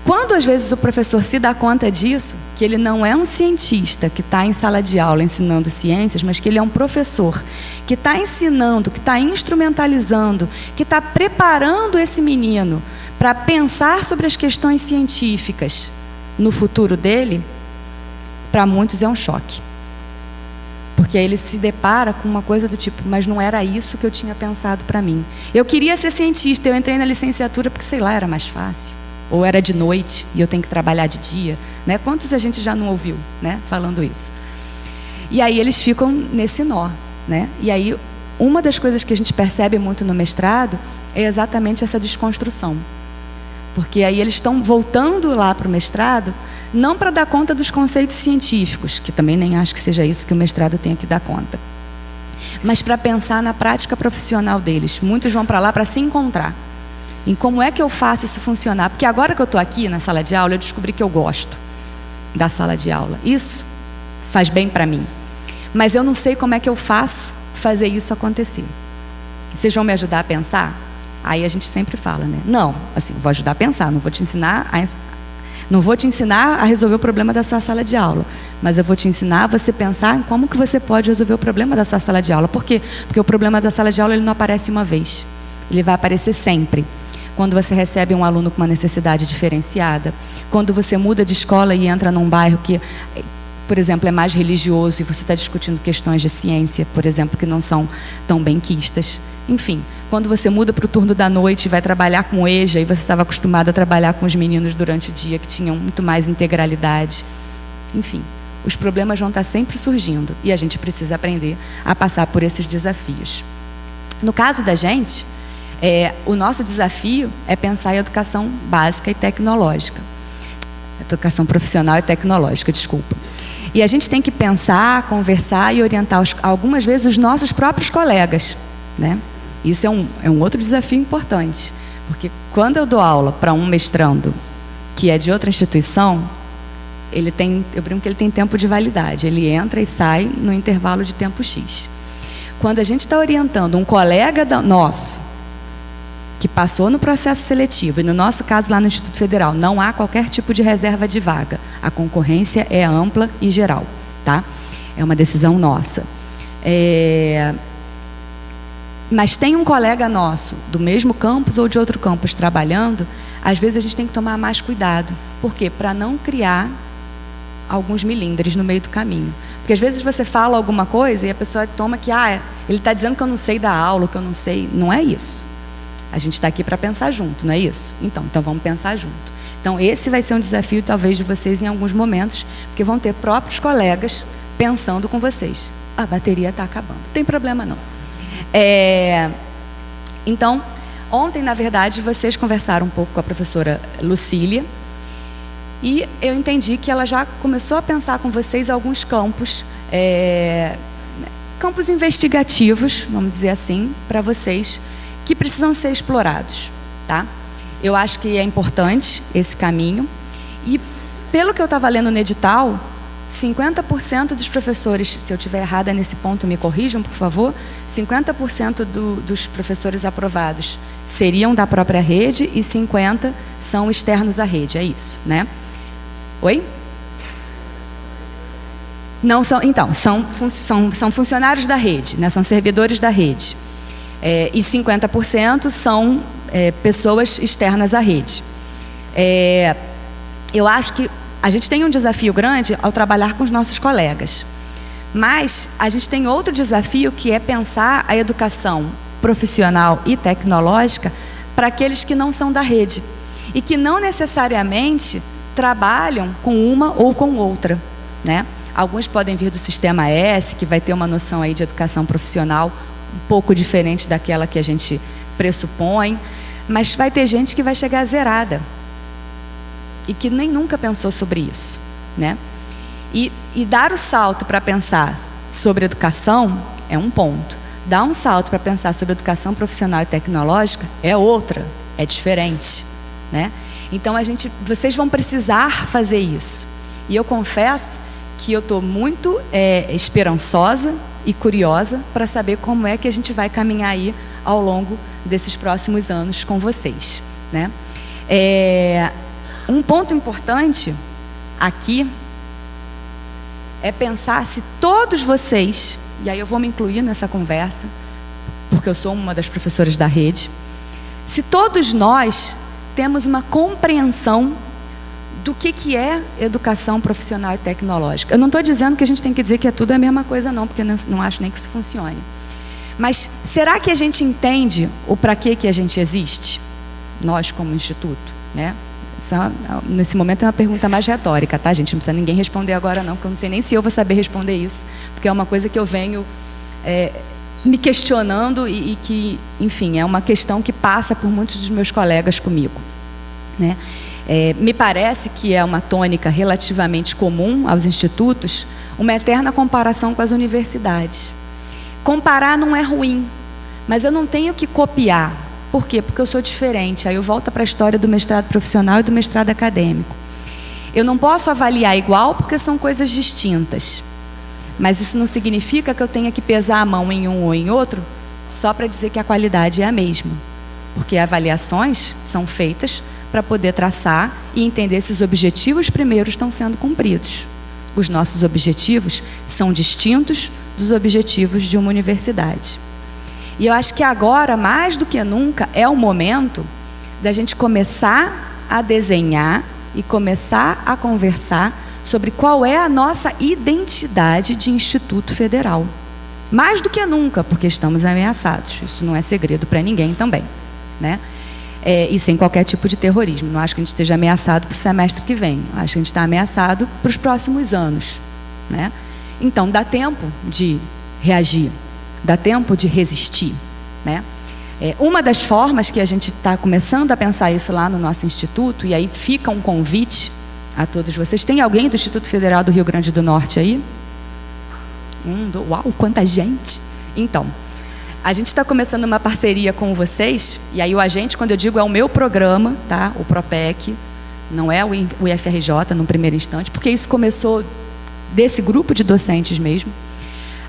Quando às vezes o professor se dá conta disso, que ele não é um cientista que está em sala de aula ensinando ciências, mas que ele é um professor que está ensinando, que está instrumentalizando, que está preparando esse menino para pensar sobre as questões científicas no futuro dele, para muitos é um choque. Porque aí ele se depara com uma coisa do tipo, mas não era isso que eu tinha pensado para mim. Eu queria ser cientista, eu entrei na licenciatura porque, sei lá, era mais fácil. Ou era de noite e eu tenho que trabalhar de dia, né? Quantos a gente já não ouviu, né, falando isso? E aí eles ficam nesse nó, né? E aí uma das coisas que a gente percebe muito no mestrado é exatamente essa desconstrução. Porque aí eles estão voltando lá para o mestrado, não para dar conta dos conceitos científicos, que também nem acho que seja isso que o mestrado tenha que dar conta, mas para pensar na prática profissional deles. Muitos vão para lá para se encontrar em como é que eu faço isso funcionar. Porque agora que eu estou aqui na sala de aula, eu descobri que eu gosto da sala de aula. Isso faz bem para mim. Mas eu não sei como é que eu faço fazer isso acontecer. Vocês vão me ajudar a pensar? Aí a gente sempre fala, né? Não, assim, vou ajudar a pensar, não vou te ensinar a resolver o problema da sua sala de aula, mas eu vou te ensinar a você pensar em como que você pode resolver o problema da sua sala de aula. Por quê? Porque o problema da sala de aula ele não aparece uma vez. Ele vai aparecer sempre. Quando você recebe um aluno com uma necessidade diferenciada, quando você muda de escola e entra num bairro que, por exemplo, é mais religioso e você está discutindo questões de ciência, por exemplo, que não são tão benquistas. Enfim, quando você muda para o turno da noite e vai trabalhar com EJA e você estava acostumado a trabalhar com os meninos durante o dia, que tinham muito mais integralidade. Enfim, os problemas vão estar sempre surgindo e a gente precisa aprender a passar por esses desafios. No caso da gente, o nosso desafio é pensar em educação básica e tecnológica. Educação profissional e tecnológica, desculpa. E a gente tem que pensar, conversar e orientar algumas vezes os nossos próprios colegas, né? Isso é um outro desafio importante, porque quando eu dou aula para um mestrando que é de outra instituição, eu brinco que ele tem tempo de validade, ele entra e sai no intervalo de tempo X. Quando a gente está orientando um colega nosso, que passou no processo seletivo, e no nosso caso lá no Instituto Federal, não há qualquer tipo de reserva de vaga, a concorrência é ampla e geral, tá? É uma decisão nossa. Mas tem um colega nosso, do mesmo campus ou de outro campus trabalhando, às vezes a gente tem que tomar mais cuidado. Por quê? Para não criar alguns milindres no meio do caminho. Porque às vezes você fala alguma coisa e a pessoa toma que ele está dizendo que eu não sei dar aula, que eu não sei. Não é isso. A gente está aqui para pensar junto, não é isso? Então vamos pensar junto. Então esse vai ser um desafio talvez de vocês em alguns momentos, porque vão ter próprios colegas pensando com vocês. A bateria está acabando. Não tem problema não. Então, ontem, na verdade, vocês conversaram um pouco com a professora Lucília e eu entendi que ela já começou a pensar com vocês alguns campos, campos investigativos, vamos dizer assim, para vocês, que precisam ser explorados, tá? Eu acho que é importante esse caminho e, pelo que eu estava lendo no edital, 50% dos professores, se eu estiver errada nesse ponto, me corrijam, por favor, 50% dos professores aprovados seriam da própria rede e 50% são externos à rede, é isso, né? Oi? Não são, então, são funcionários da rede, né? São servidores da rede. E 50% são pessoas externas à rede. Eu acho que a gente tem um desafio grande ao trabalhar com os nossos colegas, mas a gente tem outro desafio que é pensar a educação profissional e tecnológica para aqueles que não são da rede e que não necessariamente trabalham com uma ou com outra, né? Alguns podem vir do sistema S, que vai ter uma noção aí de educação profissional um pouco diferente daquela que a gente pressupõe, mas vai ter gente que vai chegar zerada e que nem nunca pensou sobre isso, né? E dar o salto para pensar sobre educação é um ponto. Dar um salto para pensar sobre educação profissional e tecnológica é outra, é diferente, né? Então vocês vão precisar fazer isso. E eu confesso que eu estou muito esperançosa e curiosa para saber como é que a gente vai caminhar aí ao longo desses próximos anos com vocês, né? Um ponto importante aqui é pensar se todos vocês, e aí eu vou me incluir nessa conversa, porque eu sou uma das professoras da rede, se todos nós temos uma compreensão do que é educação profissional e tecnológica. Eu não estou dizendo que a gente tem que dizer que tudo é a mesma coisa não, porque não acho nem que isso funcione. Mas será que a gente entende o para que a gente existe? Nós como instituto, né? Nesse momento é uma pergunta mais retórica, tá, gente? Não precisa ninguém responder agora não, porque eu não sei nem se eu vou saber responder isso, porque é uma coisa que eu venho me questionando e que, enfim, é uma questão que passa por muitos dos meus colegas comigo, né? Me parece que é uma tônica relativamente comum aos institutos, uma eterna comparação com as universidades. Comparar não é ruim, mas eu não tenho que copiar. Por quê? Porque eu sou diferente. Aí eu volto para a história do mestrado profissional e do mestrado acadêmico. Eu não posso avaliar igual porque são coisas distintas. Mas isso não significa que eu tenha que pesar a mão em um ou em outro só para dizer que a qualidade é a mesma. Porque avaliações são feitas para poder traçar e entender se os objetivos primeiros estão sendo cumpridos. Os nossos objetivos são distintos dos objetivos de uma universidade. E eu acho que agora, mais do que nunca, é o momento da gente começar a desenhar e começar a conversar sobre qual é a nossa identidade de Instituto Federal. Mais do que nunca, porque estamos ameaçados. Isso não é segredo para ninguém também, né? E sem qualquer tipo de terrorismo. Não acho que a gente esteja ameaçado para o semestre que vem. Acho que a gente está ameaçado para os próximos anos, né? Então, dá tempo de reagir, dá tempo de resistir, né? Uma das formas que a gente está começando a pensar isso lá no nosso instituto, e aí fica um convite a todos vocês. Tem alguém do Instituto Federal do Rio Grande do Norte aí? Uau, quanta gente! Então, a gente está começando uma parceria com vocês, e aí o agente, quando eu digo, é o meu programa, tá? O PROPEC, não é o IFRJ no primeiro instante, porque isso começou desse grupo de docentes mesmo.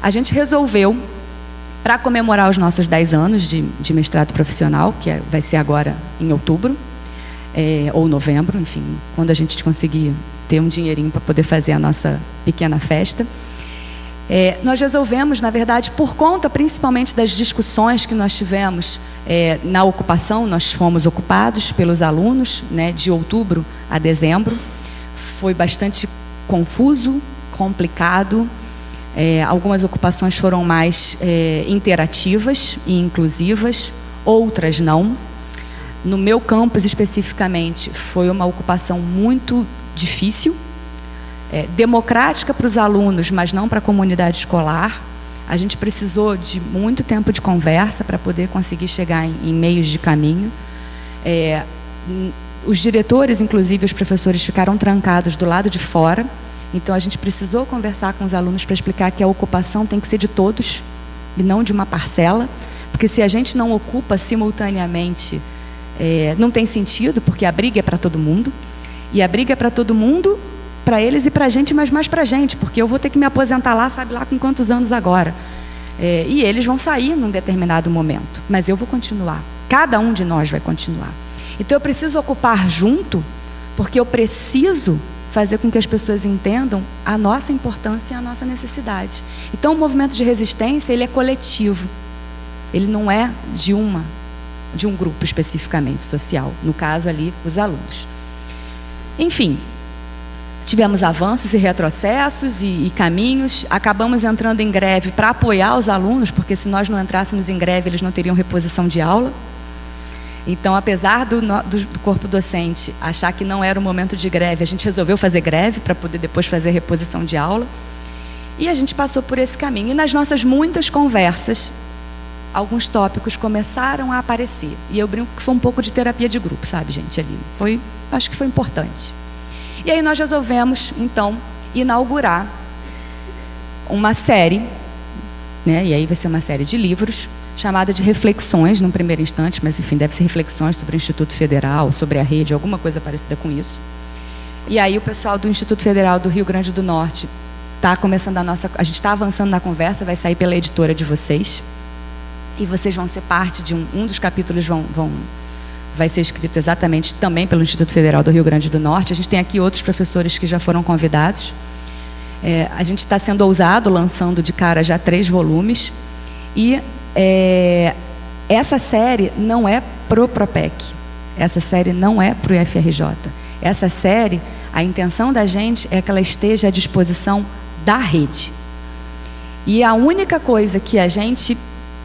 A gente resolveu, para comemorar os nossos 10 anos de mestrado profissional, que vai ser agora em outubro, ou novembro, enfim, quando a gente conseguir ter um dinheirinho para poder fazer a nossa pequena festa. Nós resolvemos, na verdade, por conta principalmente das discussões que nós tivemos na ocupação, nós fomos ocupados pelos alunos, né, de outubro a dezembro. Foi bastante confuso, complicado. Algumas ocupações foram mais interativas e inclusivas, outras não. No meu campus, especificamente, foi uma ocupação muito difícil, democrática para os alunos, mas não para a comunidade escolar. A gente precisou de muito tempo de conversa para poder conseguir chegar em meios de caminho. Os diretores, inclusive os professores, ficaram trancados do lado de fora. Então, a gente precisou conversar com os alunos para explicar que a ocupação tem que ser de todos e não de uma parcela, porque se a gente não ocupa simultaneamente, não tem sentido, porque a briga é para todo mundo, e a briga é para todo mundo, para eles e para a gente, mas mais para a gente, porque eu vou ter que me aposentar lá, sabe lá com quantos anos agora. E eles vão sair num determinado momento, mas eu vou continuar, cada um de nós vai continuar. Então, eu preciso ocupar junto, porque eu preciso fazer com que as pessoas entendam a nossa importância e a nossa necessidade. Então, o movimento de resistência, ele é coletivo. Ele não é de um grupo especificamente social. No caso ali, os alunos. Enfim, tivemos avanços e retrocessos e caminhos. Acabamos entrando em greve para apoiar os alunos, porque se nós não entrássemos em greve, eles não teriam reposição de aula. Então, apesar do corpo docente achar que não era o momento de greve, a gente resolveu fazer greve para poder depois fazer reposição de aula. E a gente passou por esse caminho. E nas nossas muitas conversas, alguns tópicos começaram a aparecer. E eu brinco que foi um pouco de terapia de grupo, sabe, gente, ali. Acho que foi importante. E aí nós resolvemos, então, inaugurar uma série, né? E aí vai ser uma série de livros, chamada de reflexões, num primeiro instante, mas enfim, deve ser reflexões sobre o Instituto Federal, sobre a rede, alguma coisa parecida com isso. E aí o pessoal do Instituto Federal do Rio Grande do Norte está começando a gente está avançando na conversa, vai sair pela editora de vocês, e vocês vão ser parte de um dos capítulos vai ser escrito exatamente também pelo Instituto Federal do Rio Grande do Norte. A gente tem aqui outros professores que já foram convidados. A gente está sendo ousado, lançando de cara já 3 volumes, e essa série não é pro Propec, essa série não é pro IFRJ. Essa série, a intenção da gente é que ela esteja à disposição da rede. E a única coisa que a gente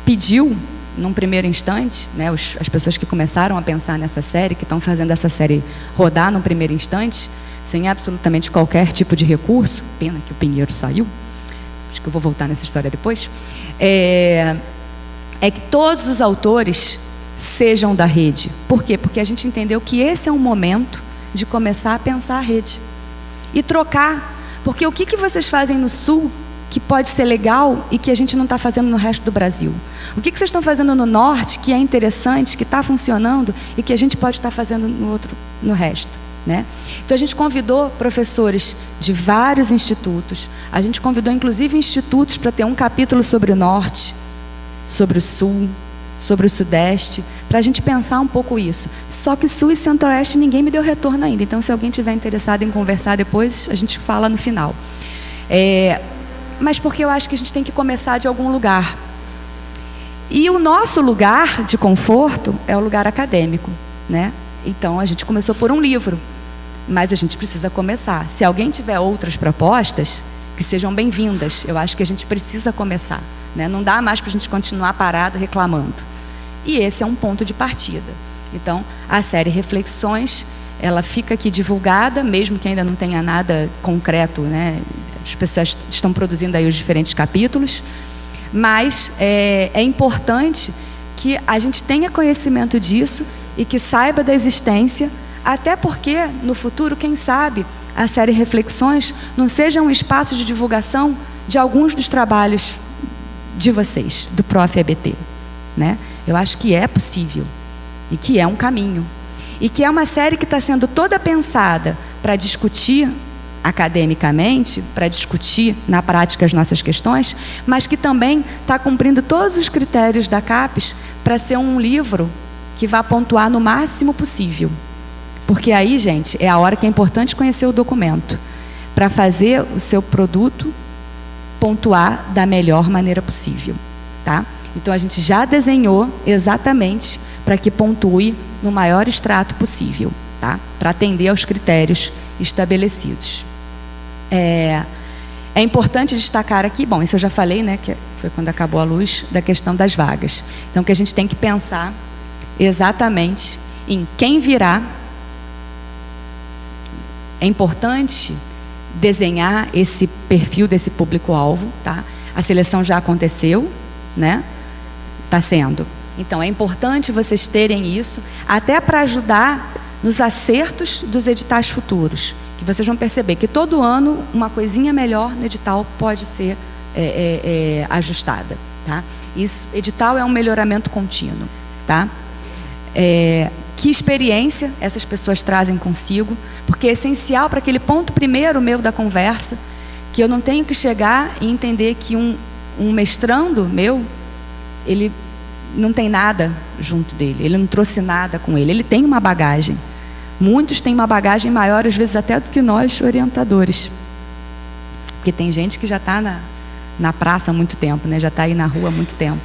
pediu, num primeiro instante, né, as pessoas que começaram a pensar nessa série, que estão fazendo essa série rodar num primeiro instante, sem absolutamente qualquer tipo de recurso, pena que o Pinheiro saiu, acho que eu vou voltar nessa história depois, é que todos os autores sejam da rede. Por quê? Porque a gente entendeu que esse é um momento de começar a pensar a rede. E trocar. Porque o que vocês fazem no Sul que pode ser legal e que a gente não está fazendo no resto do Brasil? O que vocês estão fazendo no Norte que é interessante, que está funcionando e que a gente pode estar fazendo no resto? Né? Então, a gente convidou professores de vários institutos. A gente convidou, inclusive, institutos para ter um capítulo sobre o Norte, sobre o Sul, sobre o Sudeste, para a gente pensar um pouco isso. Só que Sul e Centro-Oeste ninguém me deu retorno ainda. Então, se alguém tiver interessado em conversar depois, a gente fala no final. Mas porque eu acho que a gente tem que começar de algum lugar. E o nosso lugar de conforto é o lugar acadêmico, né? Então, a gente começou por um livro, mas a gente precisa começar. Se alguém tiver outras propostas, que sejam bem-vindas. Eu acho que a gente precisa começar, né? Não dá mais para a gente continuar parado reclamando. E esse é um ponto de partida. Então, a série Reflexões, ela fica aqui divulgada, mesmo que ainda não tenha nada concreto, né? As pessoas estão produzindo aí os diferentes capítulos, mas é importante que a gente tenha conhecimento disso e que saiba da existência, até porque, no futuro, quem sabe, a série Reflexões não seja um espaço de divulgação de alguns dos trabalhos de vocês, do Prof. EBT, né? Eu acho que é possível e que é um caminho. E que é uma série que está sendo toda pensada para discutir academicamente, para discutir na prática as nossas questões, mas que também está cumprindo todos os critérios da CAPES para ser um livro que vá pontuar no máximo possível. Porque aí, gente, é a hora que é importante conhecer o documento, para fazer o seu produto pontuar da melhor maneira possível, tá? Então, a gente já desenhou exatamente para que pontue no maior extrato possível, tá? Para atender aos critérios estabelecidos. É importante destacar aqui, bom, isso eu já falei, né, que foi quando acabou a luz, da questão das vagas. Então, que a gente tem que pensar exatamente em quem virá. É importante desenhar esse perfil desse público-alvo, tá? A seleção já aconteceu, né? Está sendo. Então, é importante vocês terem isso, até para ajudar nos acertos dos editais futuros. Que vocês vão perceber que todo ano uma coisinha melhor no edital pode ser ajustada, tá? Isso, edital é um melhoramento contínuo, tá? Que experiência essas pessoas trazem consigo, porque é essencial para aquele ponto primeiro meu da conversa, que eu não tenho que chegar e entender que um mestrando meu, ele não tem nada junto dele, ele não trouxe nada com ele, ele tem uma bagagem. Muitos têm uma bagagem maior, às vezes até do que nós, orientadores. Porque tem gente que já está na praça há muito tempo, né? Já está aí na rua há muito tempo.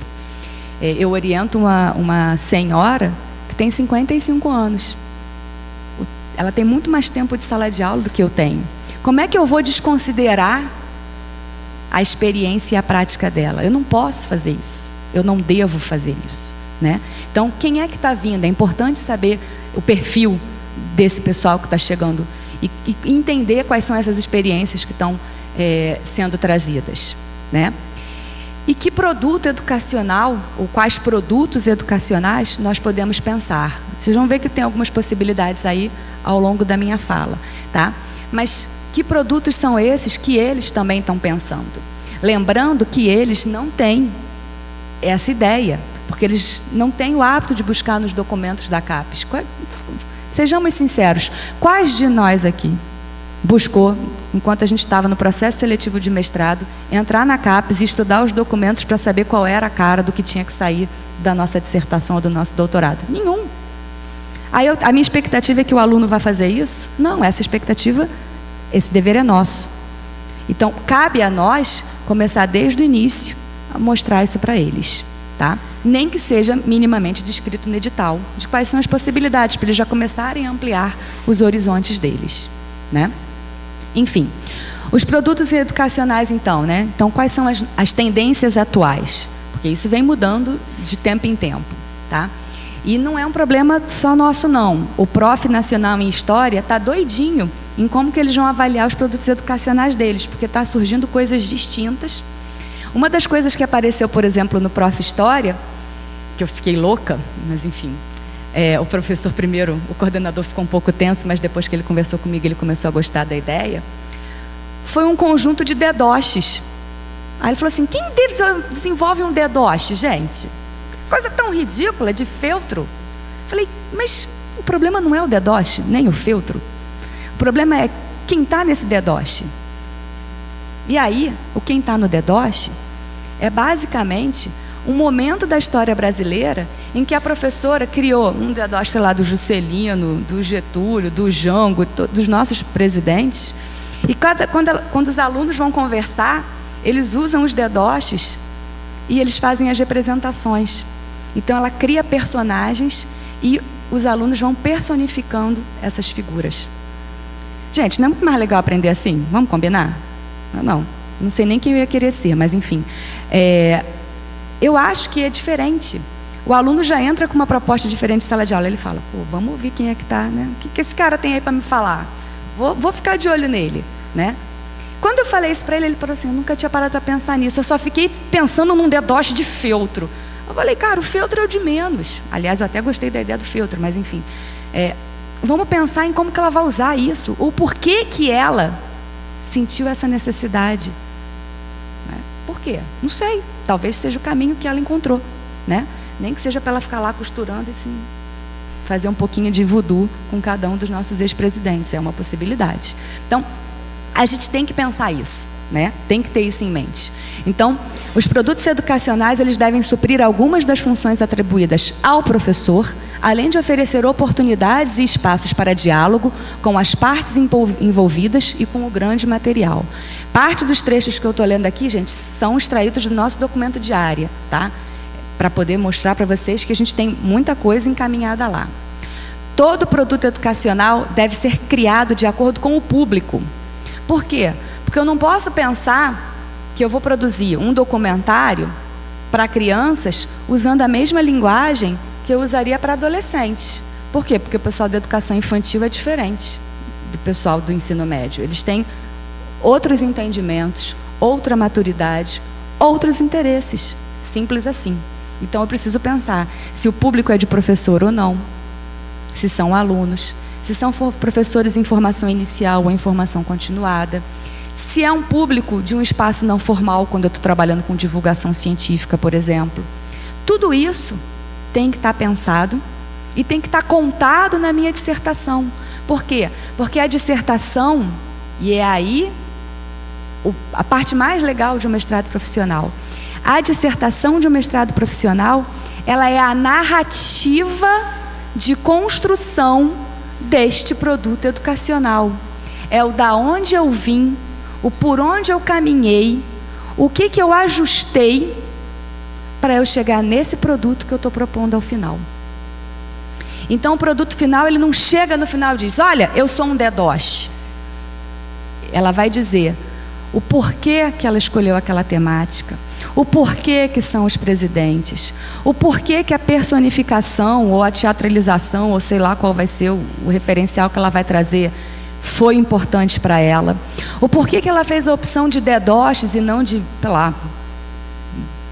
Eu oriento uma senhora que tem 55 anos. Ela tem muito mais tempo de sala de aula do que eu tenho. Como é que eu vou desconsiderar a experiência e a prática dela? Eu não posso fazer isso. Eu não devo fazer isso, né? Então, quem é que está vindo? É importante saber o perfil desse pessoal que está chegando e entender quais são essas experiências que estão sendo trazidas, né? E que produto educacional, ou quais produtos educacionais nós podemos pensar. Vocês vão ver que tem algumas possibilidades aí ao longo da minha fala, tá? Mas que produtos são esses que eles também estão pensando? Lembrando que eles não têm essa ideia, porque eles não têm o hábito de buscar nos documentos da CAPES. Sejamos sinceros, quais de nós aqui buscou, enquanto a gente estava no processo seletivo de mestrado, entrar na CAPES e estudar os documentos para saber qual era a cara do que tinha que sair da nossa dissertação ou do nosso doutorado? Nenhum. Aí a minha expectativa é que o aluno vai fazer isso? Não, essa expectativa, esse dever é nosso. Então, cabe a nós começar desde o início a mostrar isso para eles, tá? Nem que seja minimamente descrito no edital, de quais são as possibilidades, para eles já começarem a ampliar os horizontes deles, né? Enfim, os produtos educacionais então, né? Então, quais são as tendências atuais? Porque isso vem mudando de tempo em tempo, tá? E não é um problema só nosso, não. O Prof. Nacional em História está doidinho em como que eles vão avaliar os produtos educacionais deles, porque está surgindo coisas distintas. Uma das coisas que apareceu, por exemplo, no Prof. História, que eu fiquei louca, mas enfim, o professor primeiro, o coordenador ficou um pouco tenso, mas depois que ele conversou comigo, ele começou a gostar da ideia, foi um conjunto de DDoSes. Aí ele falou assim, quem deles desenvolve um DDoS, gente? Coisa tão ridícula, de feltro. Falei, mas o problema não é o DDoS, nem o feltro. O problema é quem está nesse DDoS. E aí, o quem está no DDoS é basicamente um momento da história brasileira em que a professora criou um DDoS, sei lá, do Juscelino, do Getúlio, do Jango, dos nossos presidentes. E quando os alunos vão conversar, eles usam os DDoSes e eles fazem as representações. Então, ela cria personagens e os alunos vão personificando essas figuras. Gente, não é muito mais legal aprender assim? Vamos combinar? Não sei nem quem eu ia querer ser, mas enfim. Eu acho que é diferente. O aluno já entra com uma proposta diferente de sala de aula. Ele fala, pô, vamos ouvir quem é que está, né? O que esse cara tem aí para me falar? Vou ficar de olho nele, né? Quando eu falei isso para ele, ele falou assim, eu nunca tinha parado para pensar nisso, eu só fiquei pensando num DDoS de feltro. Eu falei, cara, o feltro é o de menos. Aliás, eu até gostei da ideia do feltro, mas enfim. Vamos pensar em como que ela vai usar isso, ou por que ela sentiu essa necessidade. Por quê? Não sei. Talvez seja o caminho que ela encontrou, né? Nem que seja para ela ficar lá costurando e assim, fazer um pouquinho de voodoo com cada um dos nossos ex-presidentes. É uma possibilidade. Então, a gente tem que pensar isso, né? Tem que ter isso em mente. Então, os produtos educacionais, eles devem suprir algumas das funções atribuídas ao professor, além de oferecer oportunidades e espaços para diálogo com as partes envolvidas e com o grande material. Parte dos trechos que eu estou lendo aqui, gente, são extraídos do nosso documento de área, tá? Para poder mostrar para vocês que a gente tem muita coisa encaminhada lá. Todo produto educacional deve ser criado de acordo com o público. Por quê? Porque eu não posso pensar que eu vou produzir um documentário para crianças usando a mesma linguagem que eu usaria para adolescentes. Por quê? Porque o pessoal da educação infantil é diferente do pessoal do ensino médio. Eles têm outros entendimentos, outra maturidade, outros interesses. Simples assim. Então eu preciso pensar se o público é de professor ou não, se são alunos, se são professores em formação inicial ou em formação continuada, se é um público de um espaço não formal, quando eu estou trabalhando com divulgação científica, por exemplo. Tudo isso tem que estar pensado e tem que estar contado na minha dissertação. Por quê? Porque a dissertação, e é aí a parte mais legal de um mestrado profissional, a dissertação de um mestrado profissional, ela é a narrativa de construção deste produto educacional. É o da onde eu vim, o por onde eu caminhei, o que eu ajustei para eu chegar nesse produto que eu estou propondo ao final. Então o produto final, ele não chega no final e diz, olha, eu sou um DDoS. Ela vai dizer o porquê que ela escolheu aquela temática, o porquê que são os presidentes, o porquê que a personificação ou a teatralização, ou sei lá qual vai ser o referencial que ela vai trazer, foi importante para ela, o porquê que ela fez a opção de DDoS e não de, sei lá,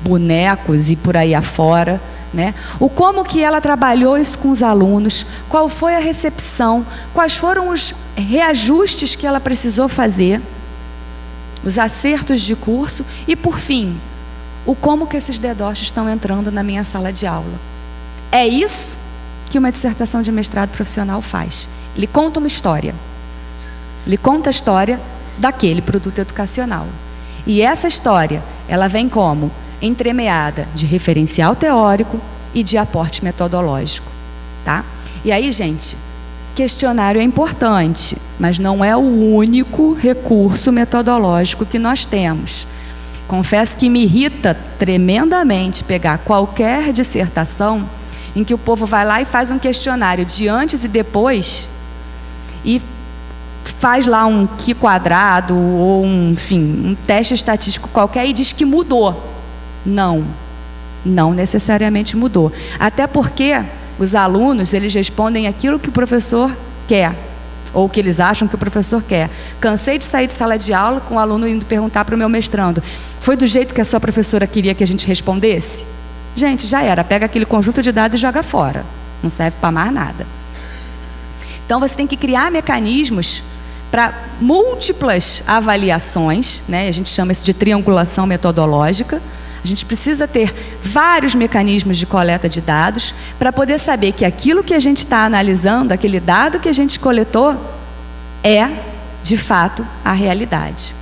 bonecos e por aí afora, né? O como que ela trabalhou isso com os alunos, qual foi a recepção, quais foram os reajustes que ela precisou fazer, os acertos de curso e, por fim, o como que esses DDoS estão entrando na minha sala de aula. É isso que uma dissertação de mestrado profissional faz. Ele conta uma história. Ele conta a história daquele produto educacional. E essa história, ela vem como? Entremeada de referencial teórico e de aporte metodológico, tá? E aí, gente, questionário é importante, mas não é o único recurso metodológico que nós temos. Confesso que me irrita tremendamente pegar qualquer dissertação em que o povo vai lá e faz um questionário de antes e depois e faz lá um Q quadrado ou enfim, um teste estatístico qualquer e diz que mudou. Não necessariamente mudou. Até porque os alunos, eles respondem aquilo que o professor quer, ou que eles acham que o professor quer. Cansei de sair de sala de aula com o aluno indo perguntar para o meu mestrando, foi do jeito que a sua professora queria que a gente respondesse? Gente, já era, pega aquele conjunto de dados e joga fora. Não serve para mais nada. Então você tem que criar mecanismos para múltiplas avaliações, né? A gente chama isso de triangulação metodológica. A gente precisa ter vários mecanismos de coleta de dados para poder saber que aquilo que a gente está analisando, aquele dado que a gente coletou, é, de fato, a realidade.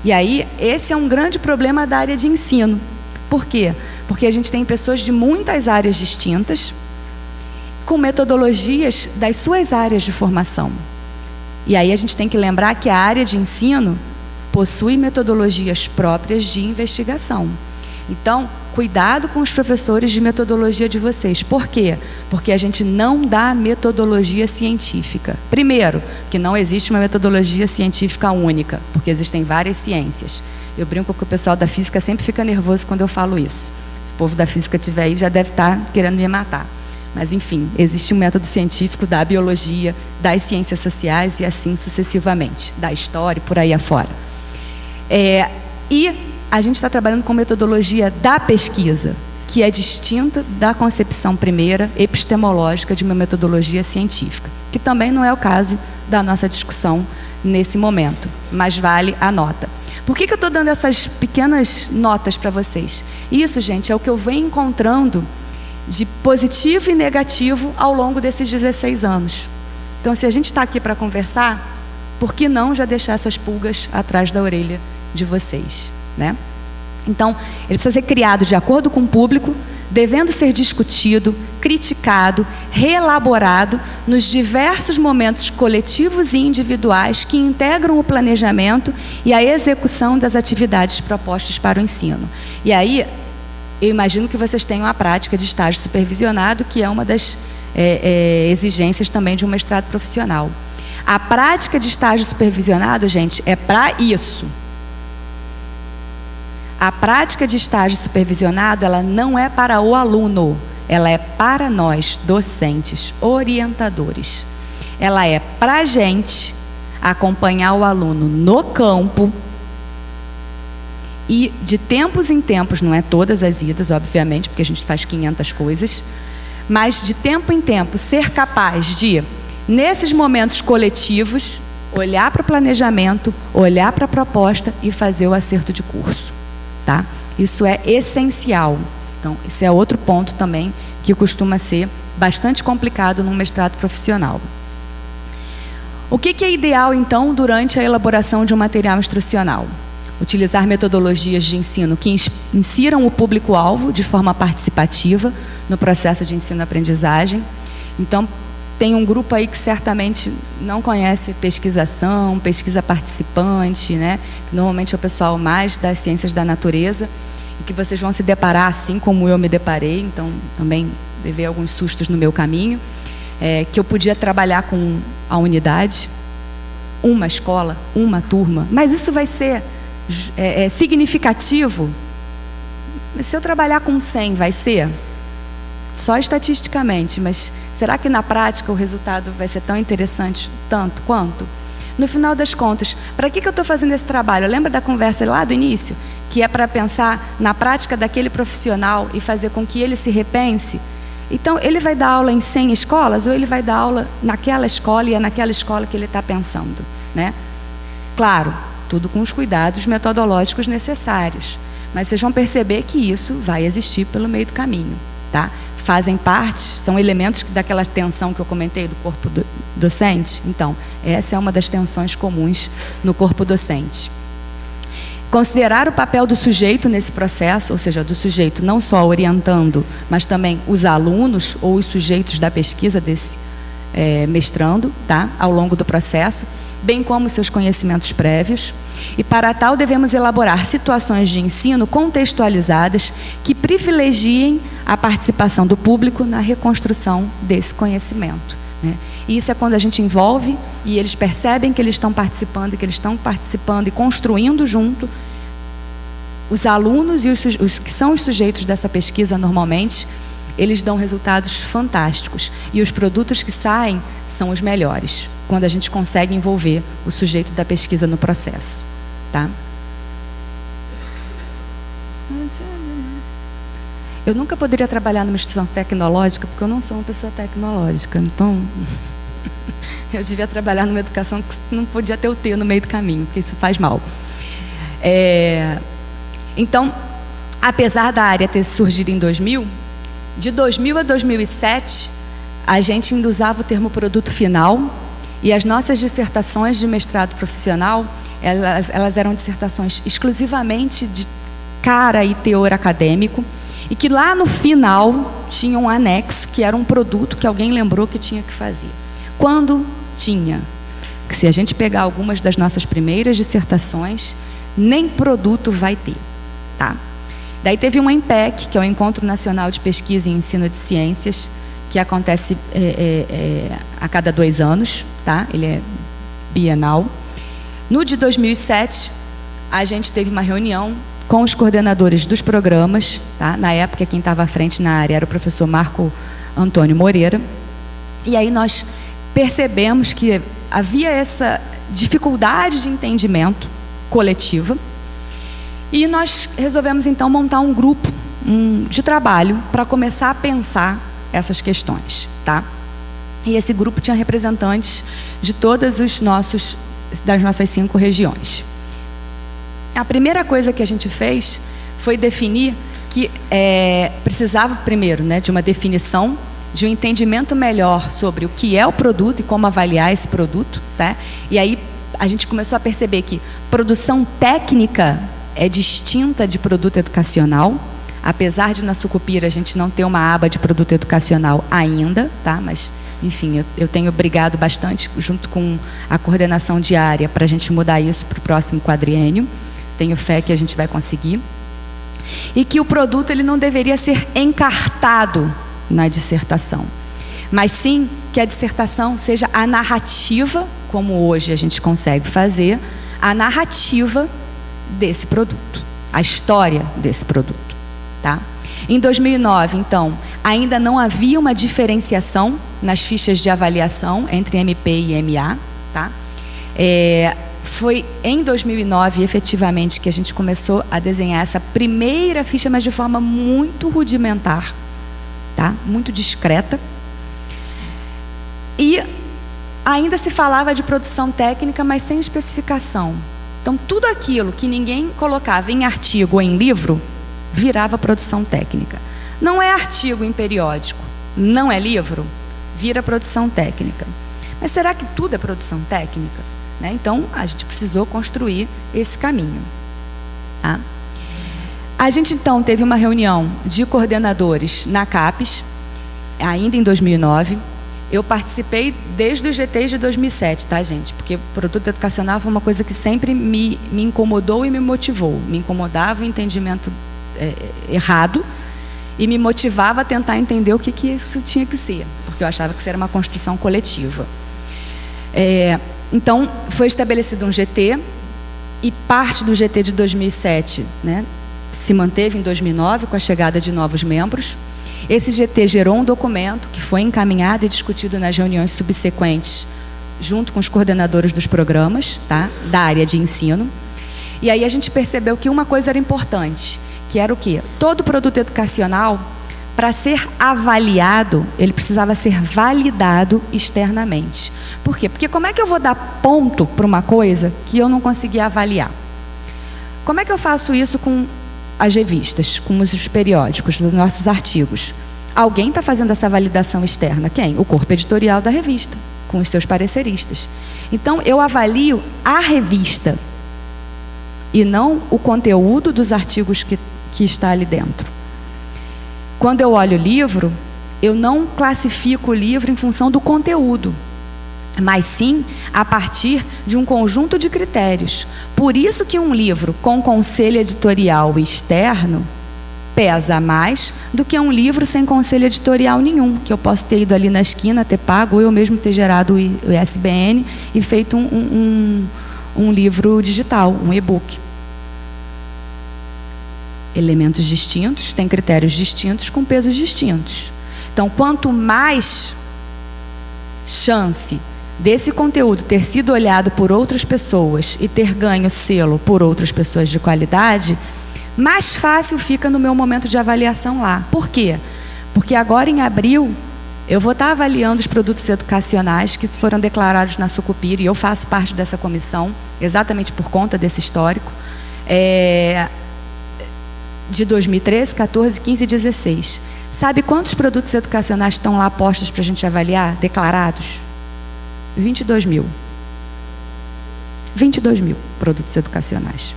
E aí, esse é um grande problema da área de ensino. Por quê? Porque a gente tem pessoas de muitas áreas distintas, com metodologias das suas áreas de formação. E aí a gente tem que lembrar que a área de ensino possui metodologias próprias de investigação. Então, cuidado com os professores de metodologia de vocês. Por quê? Porque a gente não dá metodologia científica. Primeiro, que não existe uma metodologia científica única, porque existem várias ciências. Eu brinco que o pessoal da física sempre fica nervoso quando eu falo isso. Se o povo da física estiver aí, já deve estar querendo me matar. Mas, enfim, existe um método científico da biologia, das ciências sociais e assim sucessivamente, da história e por aí afora. E a gente está trabalhando com metodologia da pesquisa, que é distinta da concepção primeira, epistemológica, de uma metodologia científica, que também não é o caso da nossa discussão nesse momento, mas vale a nota. Por que eu estou dando essas pequenas notas para vocês? Isso, gente, é o que eu venho encontrando de positivo e negativo ao longo desses 16 anos. Então, se a gente está aqui para conversar, por que não já deixar essas pulgas atrás da orelha de vocês, né? Então, ele precisa ser criado de acordo com o público, devendo ser discutido, criticado, reelaborado nos diversos momentos coletivos e individuais que integram o planejamento e a execução das atividades propostas para o ensino. E aí, eu imagino que vocês tenham a prática de estágio supervisionado, que é uma das exigências também de um mestrado profissional. A prática de estágio supervisionado, gente, é para isso. a prática de estágio supervisionado, ela não é para o aluno, ela é para nós, docentes, orientadores. Ela é para a gente acompanhar o aluno no campo e, de tempos em tempos, não é todas as idas, obviamente, porque a gente faz 500 coisas, mas de tempo em tempo ser capaz de, nesses momentos coletivos, olhar para o planejamento, olhar para a proposta e fazer o acerto de curso, tá? Isso é essencial. Então, esse é outro ponto também que costuma ser bastante complicado num mestrado profissional. O que é ideal, então, durante a elaboração de um material instrucional? Utilizar metodologias de ensino que insiram o público-alvo de forma participativa no processo de ensino-aprendizagem. Então, tem um grupo aí que certamente não conhece pesquisação, pesquisa participante, né? Que normalmente é o pessoal mais das ciências da natureza, e que vocês vão se deparar assim como eu me deparei, então também levei alguns sustos no meu caminho, que eu podia trabalhar com a unidade, uma escola, uma turma, mas isso vai ser significativo? Se eu trabalhar com 100, vai ser? Só estatisticamente, mas será que na prática o resultado vai ser tão interessante tanto quanto? No final das contas, para que eu estou fazendo esse trabalho? Lembra da conversa lá do início? Que é para pensar na prática daquele profissional e fazer com que ele se repense? Então, ele vai dar aula em 100 escolas ou ele vai dar aula naquela escola e é naquela escola que ele está pensando, né? Claro, tudo com os cuidados metodológicos necessários. Mas vocês vão perceber que isso vai existir pelo meio do caminho, tá? Fazem parte, são elementos daquela tensão que eu comentei do corpo docente. Então, essa é uma das tensões comuns no corpo docente. Considerar o papel do sujeito nesse processo, ou seja, do sujeito não só orientando, mas também os alunos ou os sujeitos da pesquisa desse mestrando, tá? Ao longo do processo, bem como seus conhecimentos prévios. E para tal devemos elaborar situações de ensino contextualizadas que privilegiem a participação do público na reconstrução desse conhecimento, né? E isso é quando a gente envolve e eles percebem que eles estão participando e construindo junto. Os alunos e os que são os sujeitos dessa pesquisa normalmente, eles dão resultados fantásticos. E os produtos que saem são os melhores, quando a gente consegue envolver o sujeito da pesquisa no processo, tá? Eu nunca poderia trabalhar numa instituição tecnológica, porque eu não sou uma pessoa tecnológica. Então, eu devia trabalhar numa educação que não podia ter o T no meio do caminho, porque isso faz mal. Então, apesar da área ter surgido em 2000, de 2000 a 2007, a gente ainda usava o termo produto final, e as nossas dissertações de mestrado profissional, elas eram dissertações exclusivamente de cara e teor acadêmico, e que lá no final tinha um anexo, que era um produto que alguém lembrou que tinha que fazer. Quando tinha? Se a gente pegar algumas das nossas primeiras dissertações, nem produto vai ter, tá? Daí teve um ENPEC, que é o Encontro Nacional de Pesquisa e Ensino de Ciências, que acontece a cada 2 anos, tá? Ele é bienal. No de 2007, a gente teve uma reunião com os coordenadores dos programas, tá? Na época, quem estava à frente na área era o professor Marco Antônio Moreira. E aí nós percebemos que havia essa dificuldade de entendimento coletiva. E nós resolvemos, então, montar um grupo de trabalho para começar a pensar essas questões, tá? E esse grupo tinha representantes de todas das nossas 5 regiões. A primeira coisa que a gente fez foi definir que precisava, primeiro, né, de uma definição, de um entendimento melhor sobre o que é o produto e como avaliar esse produto, tá? E aí a gente começou a perceber que produção técnica é distinta de produto educacional, apesar de na Sucupira a gente não ter uma aba de produto educacional ainda, tá? Mas, enfim, eu tenho brigado bastante junto com a coordenação diária para a gente mudar isso para o próximo quadriênio. Tenho fé que a gente vai conseguir. E que o produto ele não deveria ser encartado na dissertação, mas sim que a dissertação seja a narrativa, como hoje a gente consegue fazer, a narrativa desse produto. a história desse produto, tá? Em 2009, então, ainda não havia uma diferenciação nas fichas de avaliação entre MP e MA, tá? Foi em 2009, efetivamente, que a gente começou a desenhar essa primeira ficha, mas de forma muito rudimentar, tá? Muito discreta. E ainda se falava de produção técnica, mas sem especificação. Então, tudo aquilo que ninguém colocava em artigo ou em livro, virava produção técnica. Não é artigo em periódico, não é livro, vira produção técnica. Mas será que tudo é produção técnica? Né? Então, a gente precisou construir esse caminho. Tá? A gente, então, teve uma reunião de coordenadores na CAPES, ainda em 2009. Eu participei desde os GTs de 2007, tá, gente? Porque produto educacional foi uma coisa que sempre me incomodou e me motivou. Me incomodava o entendimento errado e me motivava a tentar entender o que isso tinha que ser, porque eu achava que isso era uma construção coletiva. Então, foi estabelecido um GT e parte do GT de 2007, né, se manteve em 2009 com a chegada de novos membros. Esse GT gerou um documento que foi encaminhado e discutido nas reuniões subsequentes, junto com os coordenadores dos programas, tá, da área de ensino. E aí a gente percebeu que uma coisa era importante, que era o quê? Todo produto educacional, para ser avaliado, ele precisava ser validado externamente. Por quê? Porque como é que eu vou dar ponto para uma coisa que eu não consegui avaliar? Como é que eu faço isso com as revistas, com os periódicos, dos nossos artigos? Alguém está fazendo essa validação externa. Quem? O corpo editorial da revista, com os seus pareceristas. Então, eu avalio a revista e não o conteúdo dos artigos que está ali dentro. Quando eu olho o livro, eu não classifico o livro em função do conteúdo, mas sim a partir de um conjunto de critérios. Por isso que um livro com conselho editorial externo pesa mais do que um livro sem conselho editorial nenhum, que eu posso ter ido ali na esquina, ter pago, ou eu mesmo ter gerado o ISBN e feito um livro digital, um e-book. Elementos distintos, têm critérios distintos, com pesos distintos. Então, quanto mais chance desse conteúdo ter sido olhado por outras pessoas e ter ganho selo por outras pessoas de qualidade, mais fácil fica no meu momento de avaliação lá. Por quê? Porque agora, em abril, eu vou estar avaliando os produtos educacionais que foram declarados na Sucupira, e eu faço parte dessa comissão, exatamente por conta desse histórico, de 2013, 14, 15 e 16. Sabe quantos produtos educacionais estão lá postos para a gente avaliar, declarados? 22 mil. 22 mil produtos educacionais.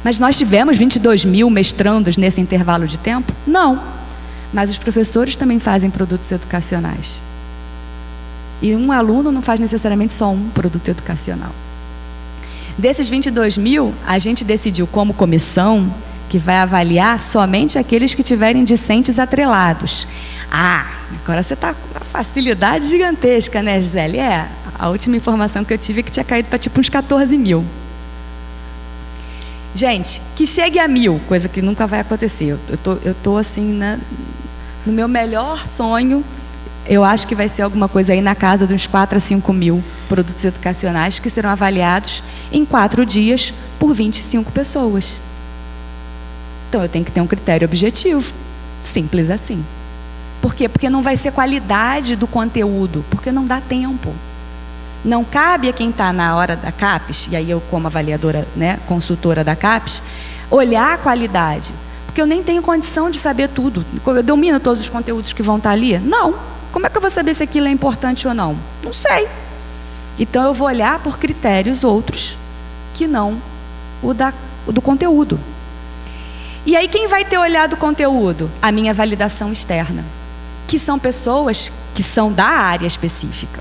Mas nós tivemos 22 mil mestrandos nesse intervalo de tempo? Não. Mas os professores também fazem produtos educacionais. E um aluno não faz necessariamente só um produto educacional. Desses 22 mil, a gente decidiu como comissão que vai avaliar somente aqueles que tiverem discentes atrelados. Agora você está com uma facilidade gigantesca, né, Gisele? A última informação que eu tive é que tinha caído para tipo uns 14 mil. Gente, que chegue a 1000, coisa que nunca vai acontecer. Eu tô assim, no meu melhor sonho, eu acho que vai ser alguma coisa aí na casa de uns 4 a 5 mil produtos educacionais que serão avaliados em 4 dias por 25 pessoas. Então, eu tenho que ter um critério objetivo, simples assim. Por quê? Porque não vai ser qualidade do conteúdo, porque não dá tempo. Não cabe a quem está na hora da CAPES, e aí eu como avaliadora, né, consultora da CAPES, olhar a qualidade, porque eu nem tenho condição de saber tudo. Eu domino todos os conteúdos que vão estar ali? Não. Como é que eu vou saber se aquilo é importante ou não? Não sei. Então, eu vou olhar por critérios outros que não o do conteúdo. E aí, quem vai ter olhado o conteúdo? A minha validação externa, que são pessoas que são da área específica.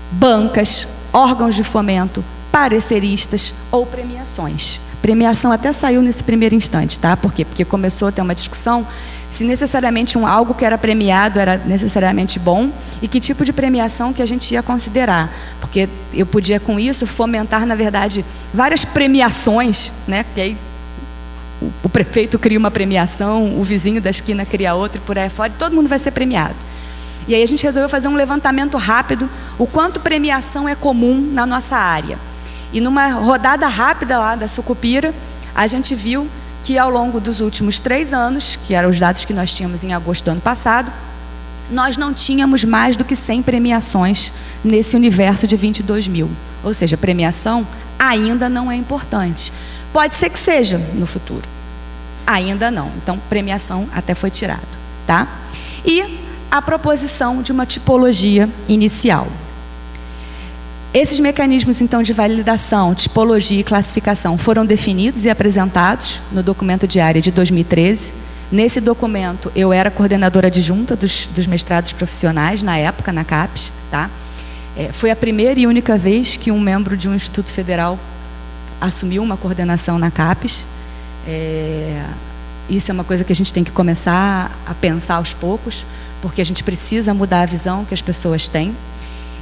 Bancas, órgãos de fomento, pareceristas ou premiações. Premiação até saiu nesse primeiro instante, tá? Por quê? Porque começou a ter uma discussão se necessariamente algo que era premiado era necessariamente bom e que tipo de premiação que a gente ia considerar. Porque eu podia, com isso, fomentar, na verdade, várias premiações, né? Que aí o prefeito cria uma premiação, o vizinho da esquina cria outra e por aí fora, e todo mundo vai ser premiado. E aí a gente resolveu fazer um levantamento rápido, o quanto premiação é comum na nossa área. E numa rodada rápida lá da Sucupira, a gente viu que ao longo dos últimos 3 anos, que eram os dados que nós tínhamos em agosto do ano passado, nós não tínhamos mais do que 100 premiações nesse universo de 22 mil. Ou seja, premiação ainda não é importante. Pode ser que seja no futuro. Ainda não. Então, premiação até foi tirado, tá? E a proposição de uma tipologia inicial. Esses mecanismos, então, de validação, tipologia e classificação foram definidos e apresentados no documento de área de 2013. Nesse documento, eu era coordenadora adjunta dos mestrados profissionais, na época, na CAPES, tá? Foi a primeira e única vez que um membro de um instituto federal assumiu uma coordenação na CAPES. Isso é uma coisa que a gente tem que começar a pensar aos poucos, porque a gente precisa mudar a visão que as pessoas têm.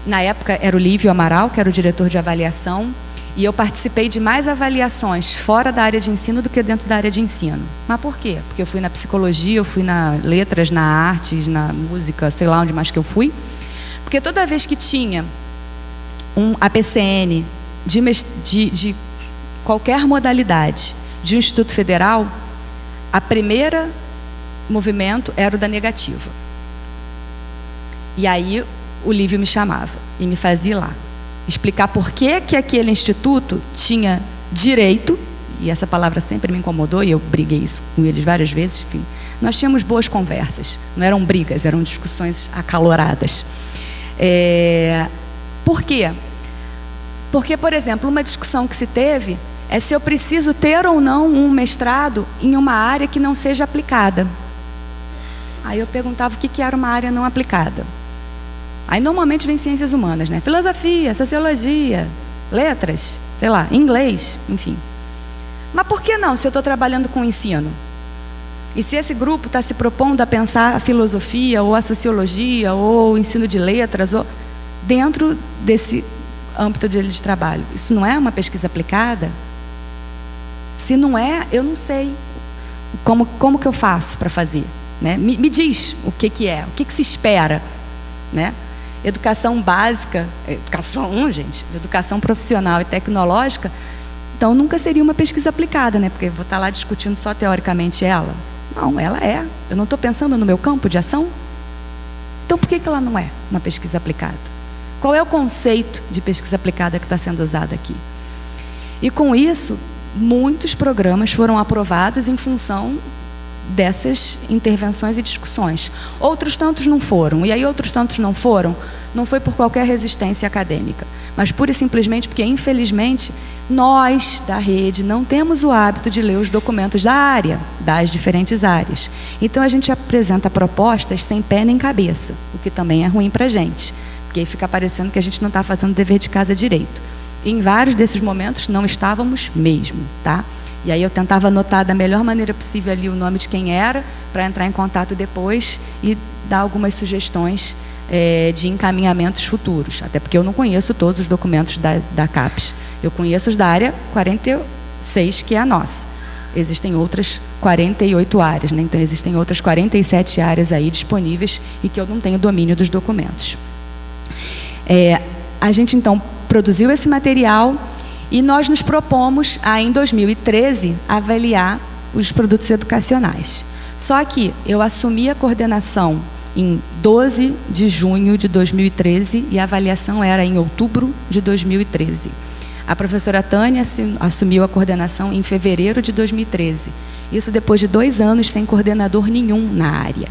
Na época era o Lívio Amaral, que era o diretor de avaliação, e eu participei de mais avaliações fora da área de ensino do que dentro da área de ensino. Mas por quê? Porque eu fui na psicologia, eu fui na letras, na artes, na música, sei lá onde mais que eu fui. Porque toda vez que tinha um APCN de qualquer modalidade de um instituto federal, a primeira movimento era o da negativa. E aí o Lívio me chamava e me fazia ir lá explicar por que aquele instituto tinha direito, e essa palavra sempre me incomodou, e eu briguei isso com eles várias vezes, enfim. Nós tínhamos boas conversas, não eram brigas, eram discussões acaloradas. Por quê? Porque, por exemplo, uma discussão que se teve é se eu preciso ter ou não um mestrado em uma área que não seja aplicada. Aí eu perguntava o que era uma área não aplicada. Aí normalmente vem ciências humanas, né? Filosofia, sociologia, letras, sei lá, inglês, enfim. Mas por que não, se eu estou trabalhando com ensino? E se esse grupo está se propondo a pensar a filosofia, ou a sociologia, ou o ensino de letras, ou dentro desse âmbito de trabalho, isso não é uma pesquisa aplicada? Se não é, eu não sei como que eu faço para fazer, né? Me diz o que é, o que se espera, né? Educação básica, educação profissional e tecnológica, então nunca seria uma pesquisa aplicada, né? Porque eu vou estar lá discutindo só teoricamente ela. Não, ela é. Eu não estou pensando no meu campo de ação. Então por que ela não é uma pesquisa aplicada? Qual é o conceito de pesquisa aplicada que está sendo usado aqui? E com isso, muitos programas foram aprovados em função dessas intervenções e discussões. Outros tantos não foram. E aí outros tantos não foram, não foi por qualquer resistência acadêmica, mas pura e simplesmente porque, infelizmente, nós da rede não temos o hábito de ler os documentos da área, das diferentes áreas. Então a gente apresenta propostas sem pé nem cabeça, o que também é ruim para a gente, porque aí fica parecendo que a gente não está fazendo o dever de casa direito. E em vários desses momentos não estávamos mesmo, tá? E aí eu tentava anotar da melhor maneira possível ali o nome de quem era, para entrar em contato depois e dar algumas sugestões de encaminhamentos futuros. Até porque eu não conheço todos os documentos da CAPES. Eu conheço os da área 46, que é a nossa. Existem outras 48 áreas, né? Então existem outras 47 áreas aí disponíveis e que eu não tenho domínio dos documentos. A gente, então, produziu esse material e nós nos propomos, em 2013, avaliar os produtos educacionais. Só que eu assumi a coordenação em 12 de junho de 2013 e a avaliação era em outubro de 2013. A professora Tânia assumiu a coordenação em fevereiro de 2013. Isso depois de 2 anos sem coordenador nenhum na área.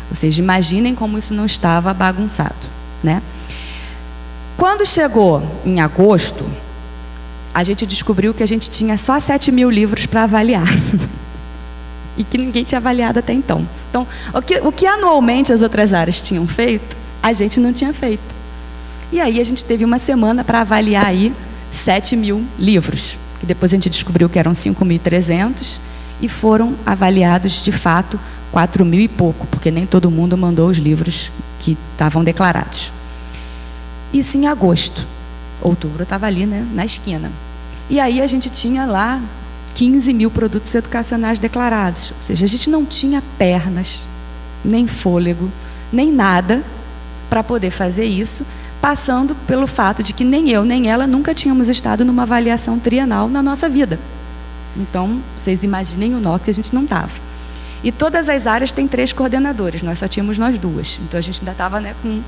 Ou seja, imaginem como isso não estava bagunçado, né? Quando chegou em agosto, a gente descobriu que a gente tinha só 7.000 livros para avaliar. E que ninguém tinha avaliado até então. Então, o que anualmente as outras áreas tinham feito, a gente não tinha feito. E aí a gente teve uma semana para avaliar aí 7.000 livros. Que depois a gente descobriu que eram 5.300 e foram avaliados, de fato, 4.000 e pouco, porque nem todo mundo mandou os livros que estavam declarados. Isso em agosto. Outubro estava ali, né, na esquina. E aí a gente tinha lá 15 mil produtos educacionais declarados. Ou seja, a gente não tinha pernas, nem fôlego, nem nada para poder fazer isso, passando pelo fato de que nem eu, nem ela nunca tínhamos estado numa avaliação trienal na nossa vida. Então, vocês imaginem o nó que a gente não estava. E todas as áreas têm 3 coordenadores, nós só tínhamos nós 2. Então, a gente ainda estava, né, com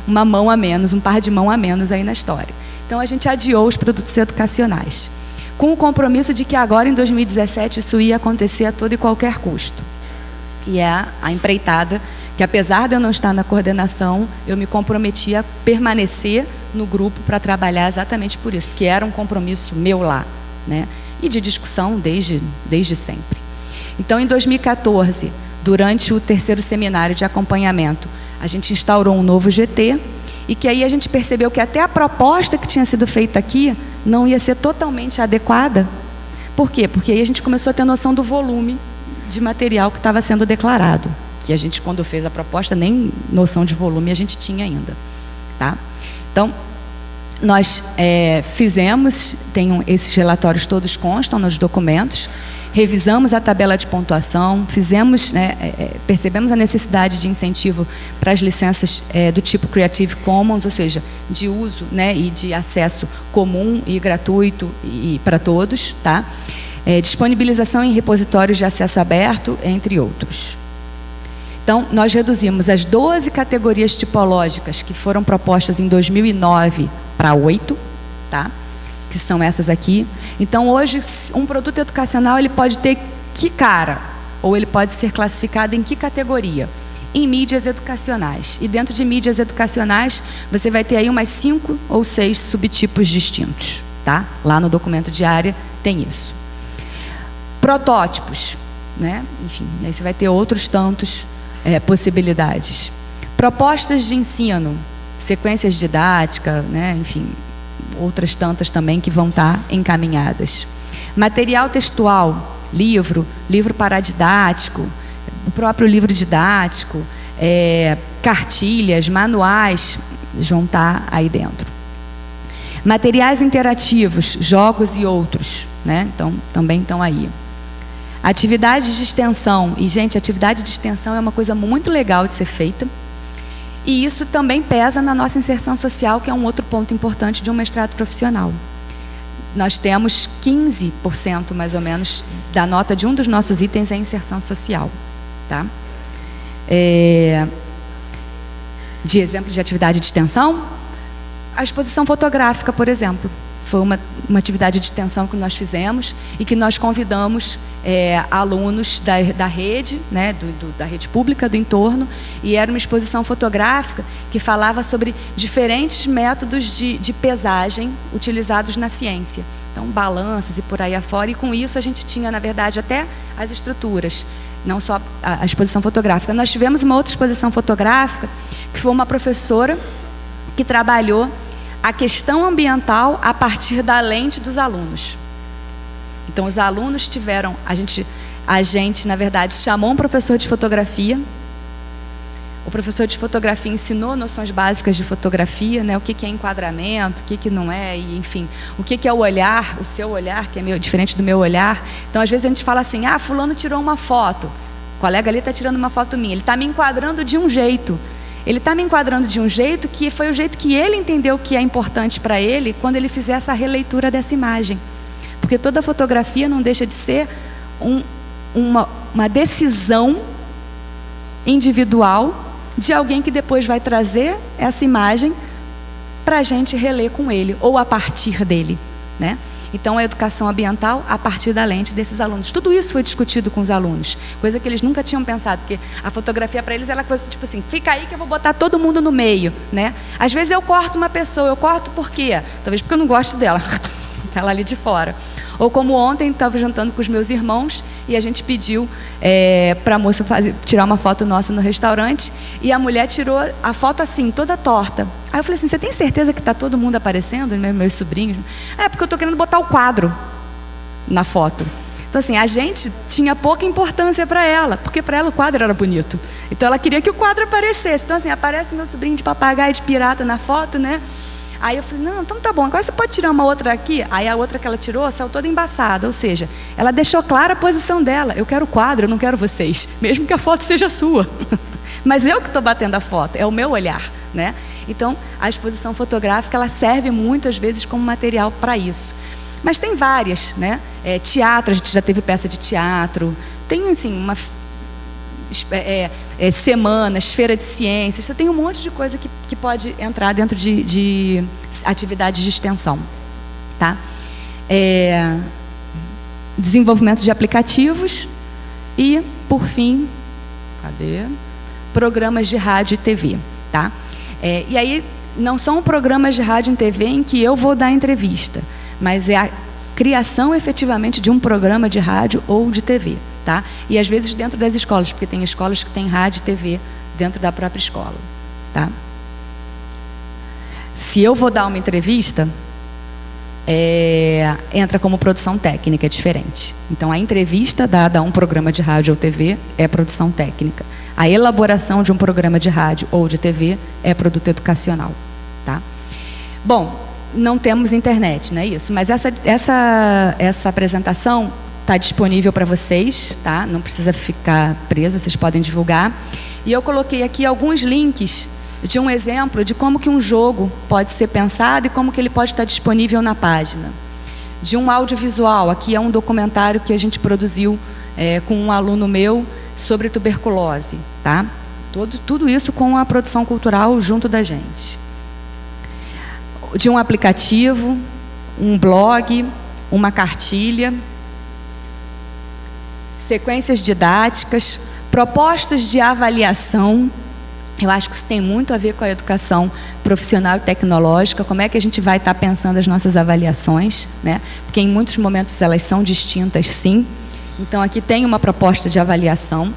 uma mão a menos, um par de mão a menos aí na história. Então, a gente adiou os produtos educacionais, com o compromisso de que agora, em 2017, isso ia acontecer a todo e qualquer custo. E é a empreitada que, apesar de eu não estar na coordenação, eu me comprometi a permanecer no grupo para trabalhar exatamente por isso, porque era um compromisso meu lá, né? E de discussão desde sempre. Então, em 2014, durante o 3º seminário de acompanhamento, a gente instaurou um novo GT, e que aí a gente percebeu que até a proposta que tinha sido feita aqui não ia ser totalmente adequada. Por quê? Porque aí a gente começou a ter noção do volume de material que estava sendo declarado, que a gente, quando fez a proposta, nem noção de volume a gente tinha ainda, tá? Então, nós esses relatórios todos constam nos documentos, revisamos a tabela de pontuação, percebemos a necessidade de incentivo para as licenças do tipo Creative Commons, ou seja, de uso, né, e de acesso comum e gratuito e para todos, tá? Disponibilização em repositórios de acesso aberto, entre outros. Então, nós reduzimos as 12 categorias tipológicas que foram propostas em 2009 para 8, tá? Que são essas aqui. Então, hoje, um produto educacional ele pode ter que cara? Ou ele pode ser classificado em que categoria? Em mídias educacionais. E dentro de mídias educacionais, você vai ter aí umas 5 ou 6 subtipos distintos, tá? Lá no documento de área tem isso. Protótipos, né? Enfim, aí você vai ter outros tantos possibilidades. Propostas de ensino, sequências didáticas, né? Enfim, outras tantas também que vão estar encaminhadas. Material textual, livro paradidático, o próprio livro didático, cartilhas, manuais, vão estar aí dentro. Materiais interativos, jogos e outros, né? Então, também estão aí. Atividades de extensão. E, gente, atividade de extensão é uma coisa muito legal de ser feita. E isso também pesa na nossa inserção social, que é um outro ponto importante de um mestrado profissional. Nós temos 15%, mais ou menos, da nota de um dos nossos itens é inserção social, tá? De exemplo de atividade de extensão, a exposição fotográfica, por exemplo. Foi uma atividade de extensão que nós fizemos e que nós convidamos alunos da rede, né, da rede pública do entorno, e era uma exposição fotográfica que falava sobre diferentes métodos de pesagem utilizados na ciência. Então, balanças e por aí afora, e com isso a gente tinha, na verdade, até as estruturas, não só a exposição fotográfica. Nós tivemos uma outra exposição fotográfica, que foi uma professora que trabalhou a questão ambiental a partir da lente dos alunos. Então, os alunos tiveram... A gente, na verdade, chamou um professor de fotografia. O professor de fotografia ensinou noções básicas de fotografia, né? O que é enquadramento, o que não é, e, enfim, o que é o olhar, o seu olhar, que é diferente do meu olhar. Então, às vezes, a gente fala assim, fulano tirou uma foto, o colega ali está tirando uma foto minha, ele está me enquadrando de um jeito. Ele está me enquadrando de um jeito que foi o jeito que ele entendeu que é importante para ele quando ele fizer essa releitura dessa imagem. Porque toda fotografia não deixa de ser uma decisão individual de alguém que depois vai trazer essa imagem para a gente reler com ele, ou a partir dele, né? Então, a educação ambiental a partir da lente desses alunos. Tudo isso foi discutido com os alunos, coisa que eles nunca tinham pensado, porque a fotografia para eles era coisa tipo assim, fica aí que eu vou botar todo mundo no meio, né? Às vezes eu corto uma pessoa, eu corto por quê? Talvez porque eu não gosto dela, está lá ali de fora. Ou como ontem, estava jantando com os meus irmãos e a gente pediu para a moça tirar uma foto nossa no restaurante, e a mulher tirou a foto assim, toda torta. Aí eu falei assim, você tem certeza que está todo mundo aparecendo, meus sobrinhos? Porque eu estou querendo botar o quadro na foto. Então, assim, a gente tinha pouca importância para ela, porque para ela o quadro era bonito. Então, ela queria que o quadro aparecesse. Então, assim, aparece meu sobrinho de papagaio de pirata na foto, né? Aí eu falei, não, então tá bom, agora você pode tirar uma outra aqui? Aí a outra que ela tirou saiu toda embaçada, ou seja, ela deixou clara a posição dela. Eu quero o quadro, eu não quero vocês, mesmo que a foto seja sua. Mas eu que estou batendo a foto, é o meu olhar, né? Então, a exposição fotográfica, ela serve muitas vezes como material para isso. Mas tem várias, né? Teatro, a gente já teve peça de teatro, tem, assim, uma... semanas, feira de ciências, você tem um monte de coisa que pode entrar dentro de atividades de extensão, tá? Desenvolvimento de aplicativos e, por fim, programas de rádio e TV, tá? E aí, não são programas de rádio e TV em que eu vou dar entrevista, mas é a criação efetivamente de um programa de rádio ou de TV. Tá? E às vezes dentro das escolas, porque tem escolas que têm rádio e TV dentro da própria escola. Tá? Se eu vou dar uma entrevista, entra como produção técnica, é diferente. Então a entrevista dada a um programa de rádio ou TV é produção técnica. A elaboração de um programa de rádio ou de TV é produto educacional. Tá? Bom, não temos internet, não é isso? Mas essa apresentação está disponível para vocês, tá? Não precisa ficar presa, vocês podem divulgar. E eu coloquei aqui alguns links de um exemplo de como que um jogo pode ser pensado e como que ele pode estar disponível na página. De um audiovisual, aqui é um documentário que a gente produziu com um aluno meu sobre tuberculose, tá? Tudo isso com a produção cultural junto da gente. De um aplicativo, um blog, uma cartilha, sequências didáticas, propostas de avaliação. Eu acho que isso tem muito a ver com a educação profissional e tecnológica, como é que a gente vai estar pensando as nossas avaliações, né? Porque em muitos momentos elas são distintas, sim. Então aqui tem uma proposta de avaliação.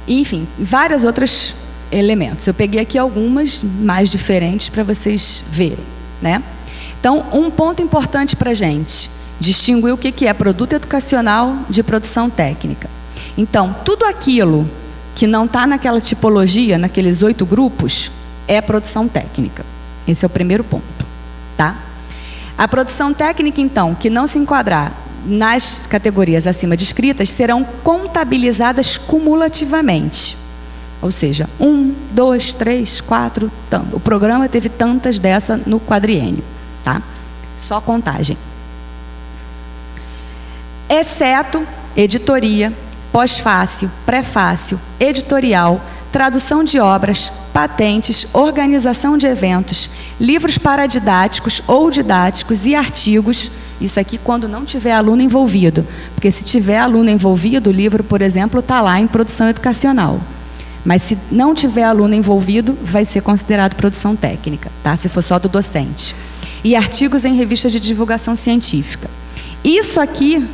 E, enfim, vários outros elementos. Eu peguei aqui algumas mais diferentes para vocês verem, né? Então, um ponto importante para a gente: distinguir o que é produto educacional de produção técnica. Então, tudo aquilo que não está naquela tipologia, naqueles 8 grupos, é produção técnica. Esse é o primeiro ponto, tá? A produção técnica, então, que não se enquadrar nas categorias acima descritas, serão contabilizadas cumulativamente. Ou seja, 1, 2, 3, 4, tanto. O programa teve tantas dessa no quadriênio, tá? Só contagem. Exceto editoria, pós-fácil, prefácio, editorial, tradução de obras, patentes, organização de eventos, livros paradidáticos ou didáticos e artigos. Isso aqui quando não tiver aluno envolvido, porque se tiver aluno envolvido, o livro, por exemplo, está lá em produção educacional. Mas se não tiver aluno envolvido, vai ser considerado produção técnica, tá? Se for só do docente. E artigos em revistas de divulgação científica. Isso aqui,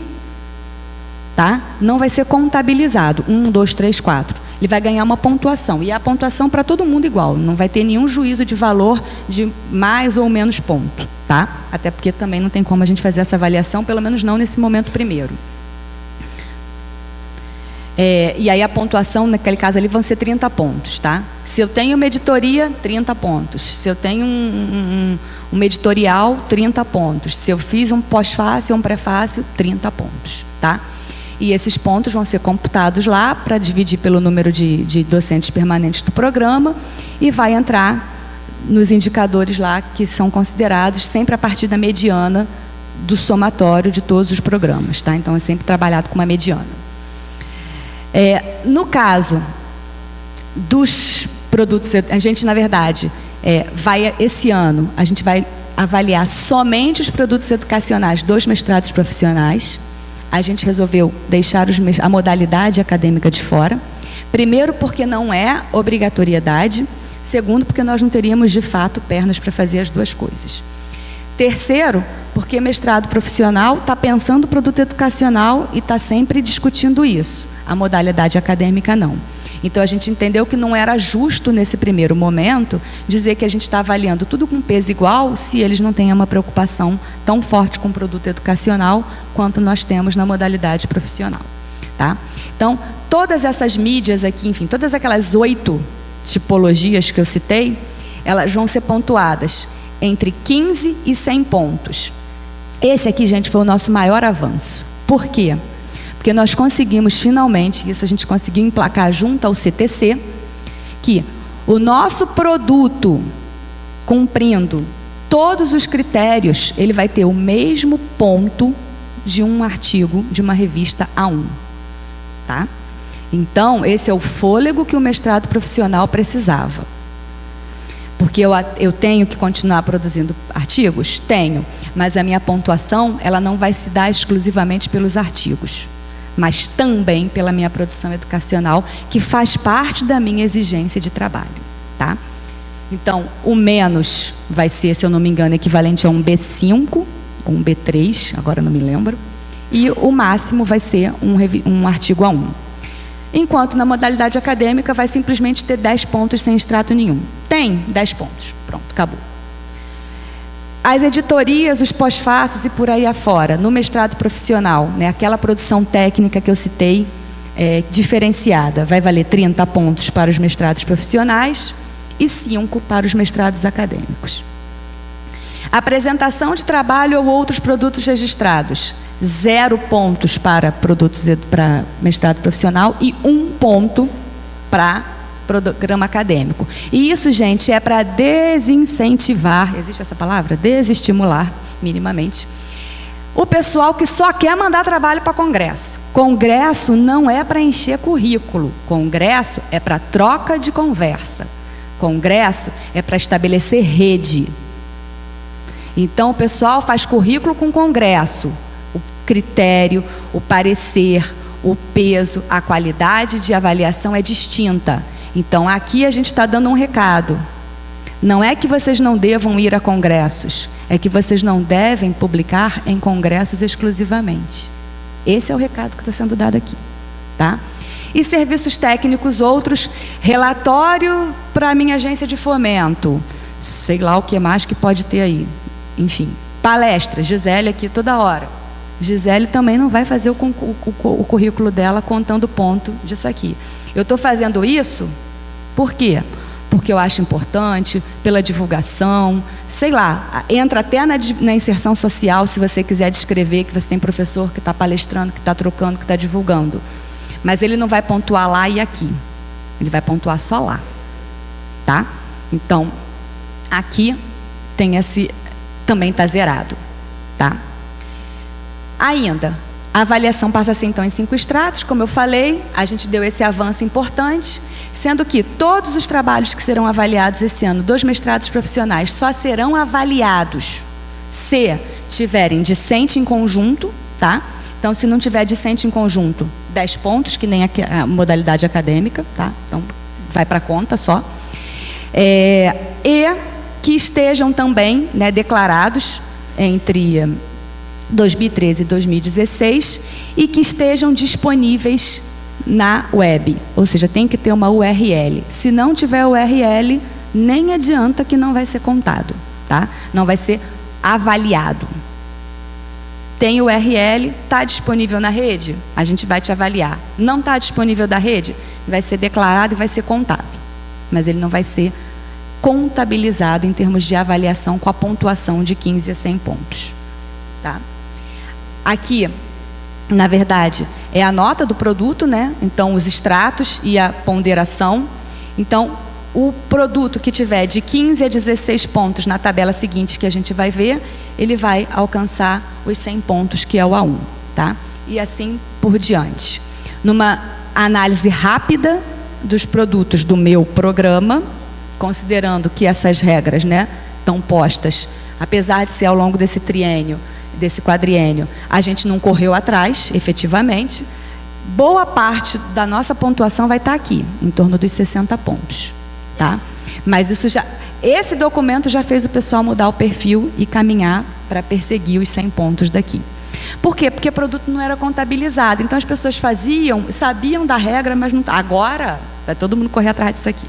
tá? Não vai ser contabilizado. 1, 2, 3, 4. Ele vai ganhar uma pontuação. E a pontuação para todo mundo igual. Não vai ter nenhum juízo de valor de mais ou menos ponto, tá? Até porque também não tem como a gente fazer essa avaliação, pelo menos não nesse momento primeiro. E aí a pontuação, naquele caso ali, vão ser 30 pontos, tá? Se eu tenho uma editoria, 30 pontos. Se eu tenho um editorial, 30 pontos. Se eu fiz um pós-fácil ou um prefácio, 30 pontos, tá? E esses pontos vão ser computados lá para dividir pelo número de docentes permanentes do programa e vai entrar nos indicadores lá que são considerados sempre a partir da mediana do somatório de todos os programas, tá? Então é sempre trabalhado com uma mediana. No caso dos produtos, a gente, na verdade, esse ano, a gente vai avaliar somente os produtos educacionais dos mestrados profissionais. A gente resolveu deixar a modalidade acadêmica de fora. Primeiro, porque não é obrigatoriedade. Segundo, porque nós não teríamos, de fato, pernas para fazer as duas coisas. Terceiro, porque mestrado profissional está pensando produto educacional e está sempre discutindo isso. A modalidade acadêmica não. Então a gente entendeu que não era justo nesse primeiro momento dizer que a gente está avaliando tudo com peso igual se eles não têm uma preocupação tão forte com o produto educacional quanto nós temos na modalidade profissional, tá? Então, todas essas mídias aqui, enfim, todas aquelas 8 tipologias que eu citei, elas vão ser pontuadas entre 15 e 100 pontos. Esse aqui, gente, foi o nosso maior avanço. Por quê? Porque nós conseguimos finalmente, isso a gente conseguiu emplacar junto ao CTC, que o nosso produto, cumprindo todos os critérios, ele vai ter o mesmo ponto de um artigo de uma revista A1, tá? Então, esse é o fôlego que o mestrado profissional precisava. Porque eu tenho que continuar produzindo artigos? Tenho, mas a minha pontuação, ela não vai se dar exclusivamente pelos artigos, mas também pela minha produção educacional, que faz parte da minha exigência de trabalho, tá? Então, o menos vai ser, se eu não me engano, equivalente a um B5, ou um B3, agora não me lembro, e o máximo vai ser um artigo A1. Enquanto na modalidade acadêmica vai simplesmente ter 10 pontos sem extrato nenhum. Tem 10 pontos, pronto, acabou. As editorias, os pós-faces e por aí afora, no mestrado profissional, né, aquela produção técnica que eu citei, diferenciada, vai valer 30 pontos para os mestrados profissionais e 5 para os mestrados acadêmicos. Apresentação de trabalho ou outros produtos registrados, 0 pontos para mestrado profissional e 1 ponto para programa acadêmico. E isso, gente, é para desincentivar, existe essa palavra? Desestimular, minimamente, o pessoal que só quer mandar trabalho para congresso. Congresso não é para encher currículo, congresso é para troca de conversa, congresso é para estabelecer rede. Então, o pessoal faz currículo com congresso. O critério, o parecer, o peso, a qualidade de avaliação é distinta. Então, aqui a gente está dando um recado. Não é que vocês não devam ir a congressos, é que vocês não devem publicar em congressos exclusivamente. Esse é o recado que está sendo dado aqui, tá? E serviços técnicos outros, relatório para a minha agência de fomento, sei lá o que mais que pode ter aí. Enfim, palestra, Gisele aqui toda hora. Gisele também não vai fazer o currículo dela contando ponto disso aqui. Eu estou fazendo isso, por quê? Porque eu acho importante, pela divulgação, sei lá, entra até na inserção social, se você quiser descrever que você tem professor que está palestrando, que está trocando, que está divulgando. Mas ele não vai pontuar lá e aqui. Ele vai pontuar só lá, tá? Então, aqui tem esse... também está zerado, tá? Ainda, a avaliação passa a ser então em 5 estratos, como eu falei, a gente deu esse avanço importante, sendo que todos os trabalhos que serão avaliados esse ano dos mestrados profissionais só serão avaliados se tiverem discente em conjunto, tá? Então, se não tiver discente em conjunto, 10 pontos, que nem a modalidade acadêmica, tá? Então, vai para conta só. E que estejam também, né, declarados entre 2013 e 2016 e que estejam disponíveis na web, ou seja, tem que ter uma URL. Se não tiver URL, nem adianta, que não vai ser contado, tá? Não vai ser avaliado. Tem URL, está disponível na rede, a gente vai te avaliar. Não está disponível da rede, vai ser declarado e vai ser contado, mas ele não vai ser contabilizado em termos de avaliação com a pontuação de 15 a 100 pontos, tá? Aqui, na verdade, é a nota do produto, né? Então, os extratos e a ponderação. Então, o produto que tiver de 15 a 16 pontos na tabela seguinte que a gente vai ver, ele vai alcançar os 100 pontos, que é o A1, tá? E assim por diante. Numa análise rápida dos produtos do meu programa, considerando que essas regras, né, estão postas, apesar de ser ao longo desse triênio, desse quadriênio, a gente não correu atrás, efetivamente, boa parte da nossa pontuação vai estar aqui, em torno dos 60 pontos, tá? Mas esse documento já fez o pessoal mudar o perfil e caminhar para perseguir os 100 pontos daqui. Por quê? Porque o produto não era contabilizado, então as pessoas sabiam da regra, mas não... Agora, vai todo mundo correr atrás disso aqui.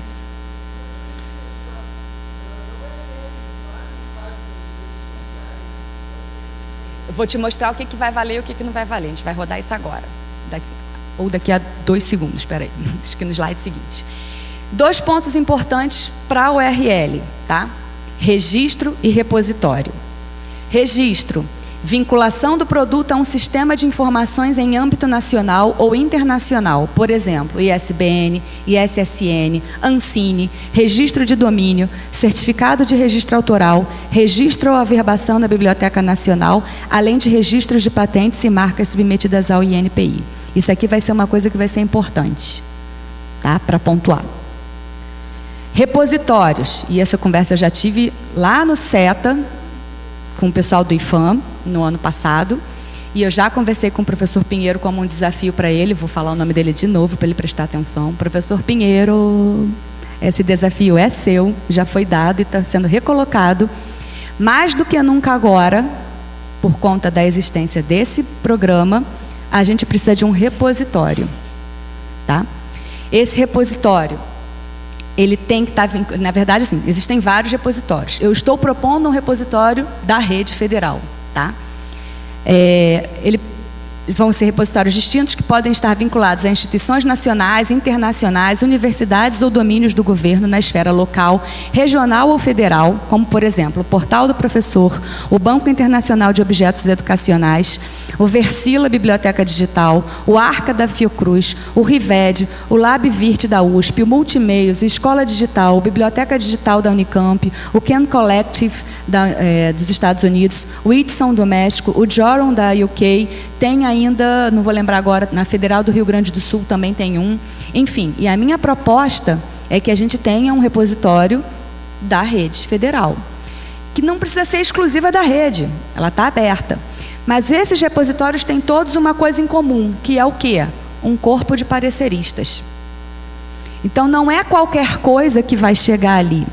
Eu vou te mostrar o que vai valer e o que não vai valer. A gente vai rodar isso agora. Ou daqui a 2 segundos, espera aí. Acho que no slide seguinte. 2 pontos importantes para a URL, tá? Registro e repositório. Registro: vinculação do produto a um sistema de informações em âmbito nacional ou internacional, por exemplo, ISBN, ISSN, ANSINE, registro de domínio, certificado de registro autoral, registro ou averbação na Biblioteca Nacional, além de registros de patentes e marcas submetidas ao INPI. Isso aqui vai ser uma coisa que vai ser importante, tá? Para pontuar. Repositórios, e essa conversa eu já tive lá no CETA, com o pessoal do IFAM, no ano passado, e eu já conversei com o professor Pinheiro como um desafio para ele, vou falar o nome dele de novo para ele prestar atenção. Professor Pinheiro, esse desafio é seu, já foi dado e está sendo recolocado, mais do que nunca agora, por conta da existência desse programa, a gente precisa de um repositório, tá? Esse repositório, ele tem que estar, na verdade, assim, existem vários repositórios. Eu estou propondo um repositório da rede federal, tá? Vão ser repositórios distintos que podem estar vinculados a instituições nacionais, internacionais, universidades ou domínios do governo na esfera local, regional ou federal, como, por exemplo, o Portal do Professor, o Banco Internacional de Objetos Educacionais, o Versila Biblioteca Digital, o Arca da Fiocruz, o Rived, o LabVirt da USP, o Multimeios, a Escola Digital, a Biblioteca Digital da Unicamp, o Ken Collective dos Estados Unidos, o Edson do México, o Joron da UK, tem ainda, não vou lembrar agora, na Federal do Rio Grande do Sul também tem um. Enfim, e a minha proposta é que a gente tenha um repositório da rede federal, que não precisa ser exclusiva da rede, ela está aberta. Mas esses repositórios têm todos uma coisa em comum, que é o quê? Um corpo de pareceristas. Então, não é qualquer coisa que vai chegar ali.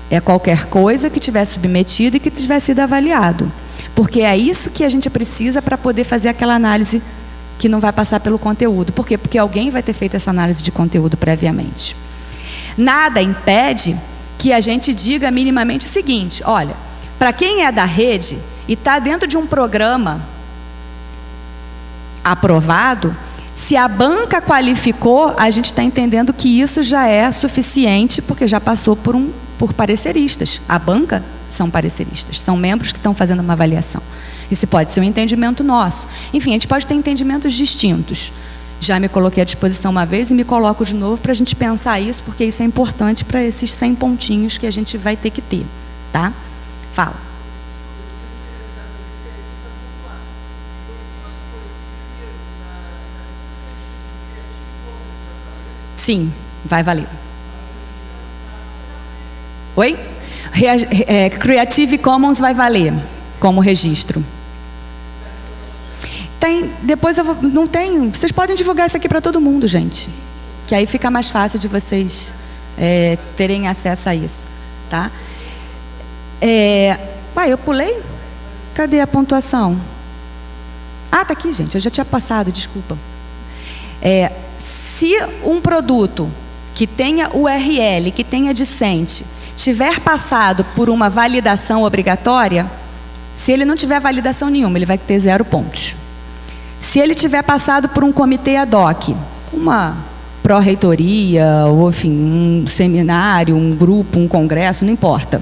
É qualquer coisa que tiver submetido e que tiver sido avaliado. Porque é isso que a gente precisa para poder fazer aquela análise que não vai passar pelo conteúdo. Por quê? Porque alguém vai ter feito essa análise de conteúdo previamente. Nada impede que a gente diga minimamente o seguinte: olha, para quem é da rede e está dentro de um programa aprovado, se a banca qualificou, a gente está entendendo que isso já é suficiente, porque já passou por pareceristas. A banca são pareceristas, são membros que estão fazendo uma avaliação. Isso pode ser um entendimento nosso. Enfim, a gente pode ter entendimentos distintos. Já me coloquei à disposição uma vez e me coloco de novo para a gente pensar isso, porque isso é importante para esses 100 pontinhos que a gente vai ter que ter, tá? Fala. Sim, vai valer. Oi? Creative Commons vai valer como registro. Depois eu vou, não tem. Vocês podem divulgar isso aqui para todo mundo, gente. Que aí fica mais fácil de vocês terem acesso a isso, tá? Eu pulei? Cadê a pontuação? Ah, tá aqui, gente. Eu já tinha passado, desculpa. Se um produto que tenha URL, que tenha discente, tiver passado por uma validação obrigatória, se ele não tiver validação nenhuma, ele vai ter 0 pontos. Se ele tiver passado por um comitê ad hoc, uma pró-reitoria, ou enfim, um seminário, um grupo, um congresso, não importa,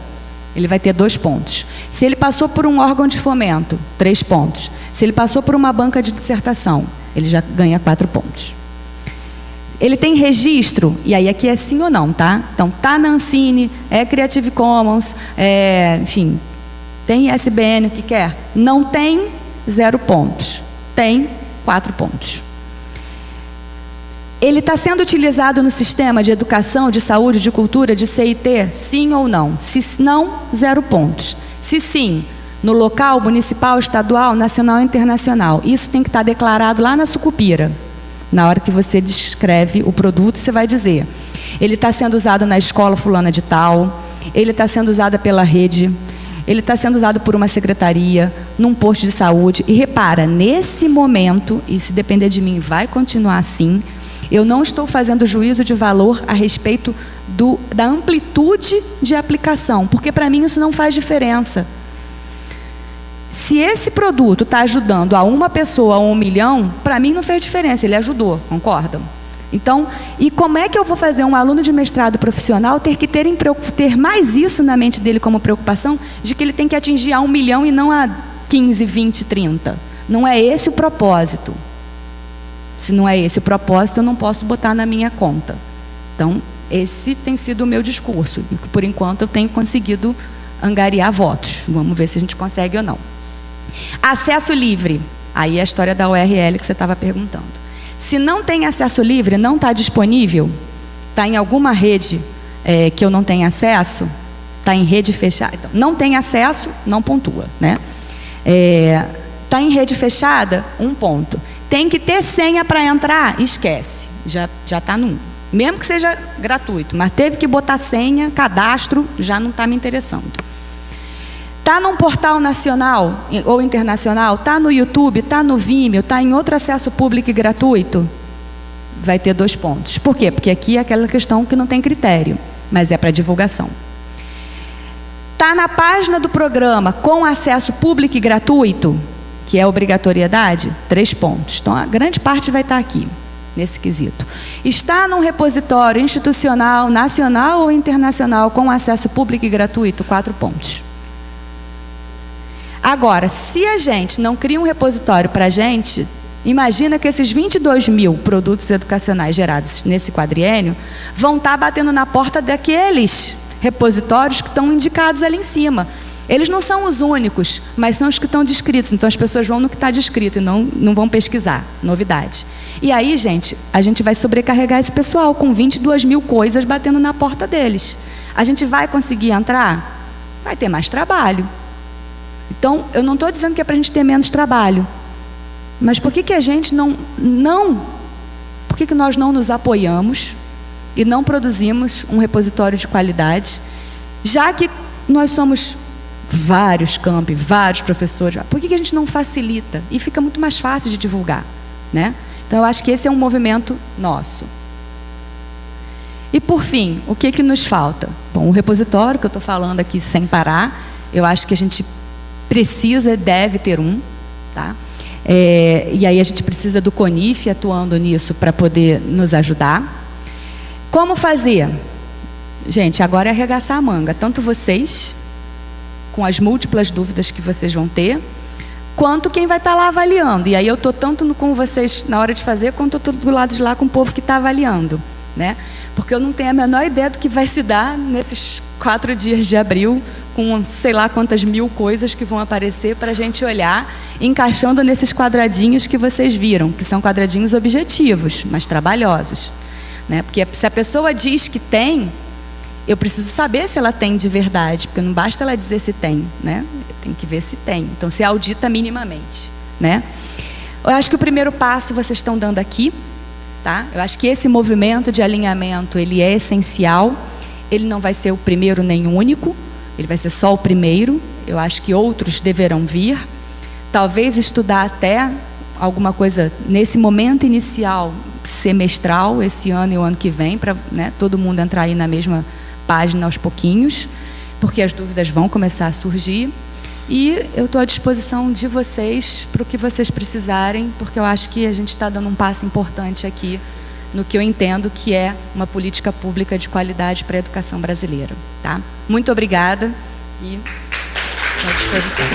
ele vai ter 2 pontos. Se ele passou por um órgão de fomento, 3 pontos. Se ele passou por uma banca de dissertação, ele já ganha 4 pontos. Ele tem registro, e aí aqui é sim ou não, tá? Então, tá na ANSINE, é Creative Commons, enfim, tem ISBN, o que quer. Não tem, 0 pontos. Tem, 4 pontos. Ele está sendo utilizado no sistema de educação, de saúde, de cultura, de CIT? Sim ou não? Se não, 0 pontos. Se sim, no local, municipal, estadual, nacional e internacional. Isso tem que estar declarado lá na sucupira. Na hora que você descreve o produto, você vai dizer: ele está sendo usado na escola fulana de tal, ele está sendo usado pela rede, ele está sendo usado por uma secretaria, num posto de saúde. E repara, nesse momento, e se depender de mim, vai continuar assim, eu não estou fazendo juízo de valor a respeito da amplitude de aplicação, porque para mim isso não faz diferença. Se esse produto está ajudando a uma pessoa, a 1 milhão, para mim não fez diferença, ele ajudou, concordam? Então, e como é que eu vou fazer um aluno de mestrado profissional ter mais isso na mente dele como preocupação, de que ele tem que atingir a 1 milhão e não a 15, 20, 30? Não é esse o propósito. Se não é esse o propósito, eu não posso botar na minha conta. Então, esse tem sido o meu discurso. E por enquanto eu tenho conseguido angariar votos. Vamos ver se a gente consegue ou não. Acesso livre. Aí é a história da URL que você estava perguntando. Se não tem acesso livre, não está disponível, está em alguma rede que eu não tenho acesso, está em rede fechada, então, não tem acesso, não pontua, né? Está em rede fechada, 1 ponto. Tem que ter senha para entrar, esquece, já está no 1. Mesmo que seja gratuito, mas teve que botar senha, cadastro, já não está me interessando. Está num portal nacional ou internacional, está no YouTube, está no Vimeo, está em outro acesso público e gratuito, vai ter 2 pontos. Por quê? Porque aqui é aquela questão que não tem critério, mas é para divulgação. Está na página do programa com acesso público e gratuito, que é obrigatoriedade, 3 pontos. Então, a grande parte vai estar aqui, nesse quesito. Está num repositório institucional, nacional ou internacional, com acesso público e gratuito, 4 pontos. Agora, se a gente não cria um repositório para a gente, imagina que esses 22 mil produtos educacionais gerados nesse quadriênio vão estar batendo na porta daqueles repositórios que estão indicados ali em cima. Eles não são os únicos, mas são os que estão descritos. Então, as pessoas vão no que está descrito e não vão pesquisar, novidade. E aí, gente, a gente vai sobrecarregar esse pessoal com 22 mil coisas batendo na porta deles. A gente vai conseguir entrar? Vai ter mais trabalho. Então, eu não estou dizendo que é para a gente ter menos trabalho, mas por que a gente por que nós não nos apoiamos e não produzimos um repositório de qualidade, já que nós somos vários campi, vários professores, por que a gente não facilita? E fica muito mais fácil de divulgar, né? Então, eu acho que esse é um movimento nosso. E, por fim, o que nos falta? Bom, o repositório, que eu estou falando aqui sem parar, eu acho que a gente precisa, deve ter um, tá? E aí a gente precisa do CONIF atuando nisso para poder nos ajudar. Como fazer? Gente, agora é arregaçar a manga, tanto vocês, com as múltiplas dúvidas que vocês vão ter, quanto quem vai estar lá avaliando. E aí eu estou tanto com vocês na hora de fazer, quanto eu estou do lado de lá com o povo que está avaliando, né? Porque eu não tenho a menor ideia do que vai se dar nesses 4 dias de abril, com sei lá quantas mil coisas que vão aparecer para a gente olhar, encaixando nesses quadradinhos que vocês viram, que são quadradinhos objetivos, mas trabalhosos, né? Porque se a pessoa diz que tem, eu preciso saber se ela tem de verdade, porque não basta ela dizer se tem, né? Tem que ver se tem. Então, se audita minimamente, né? Eu acho que o primeiro passo vocês estão dando aqui, tá? Eu acho que esse movimento de alinhamento, ele é essencial. Ele não vai ser o primeiro nem o único, ele vai ser só o primeiro. Eu acho que outros deverão vir. Talvez estudar até alguma coisa nesse momento inicial, semestral, esse ano e o ano que vem, para, né, todo mundo entrar aí na mesma página aos pouquinhos, porque as dúvidas vão começar a surgir. E eu estou à disposição de vocês para o que vocês precisarem, porque eu acho que a gente está dando um passo importante aqui no que eu entendo que é uma política pública de qualidade para a educação brasileira, tá? Muito obrigada e estou à disposição.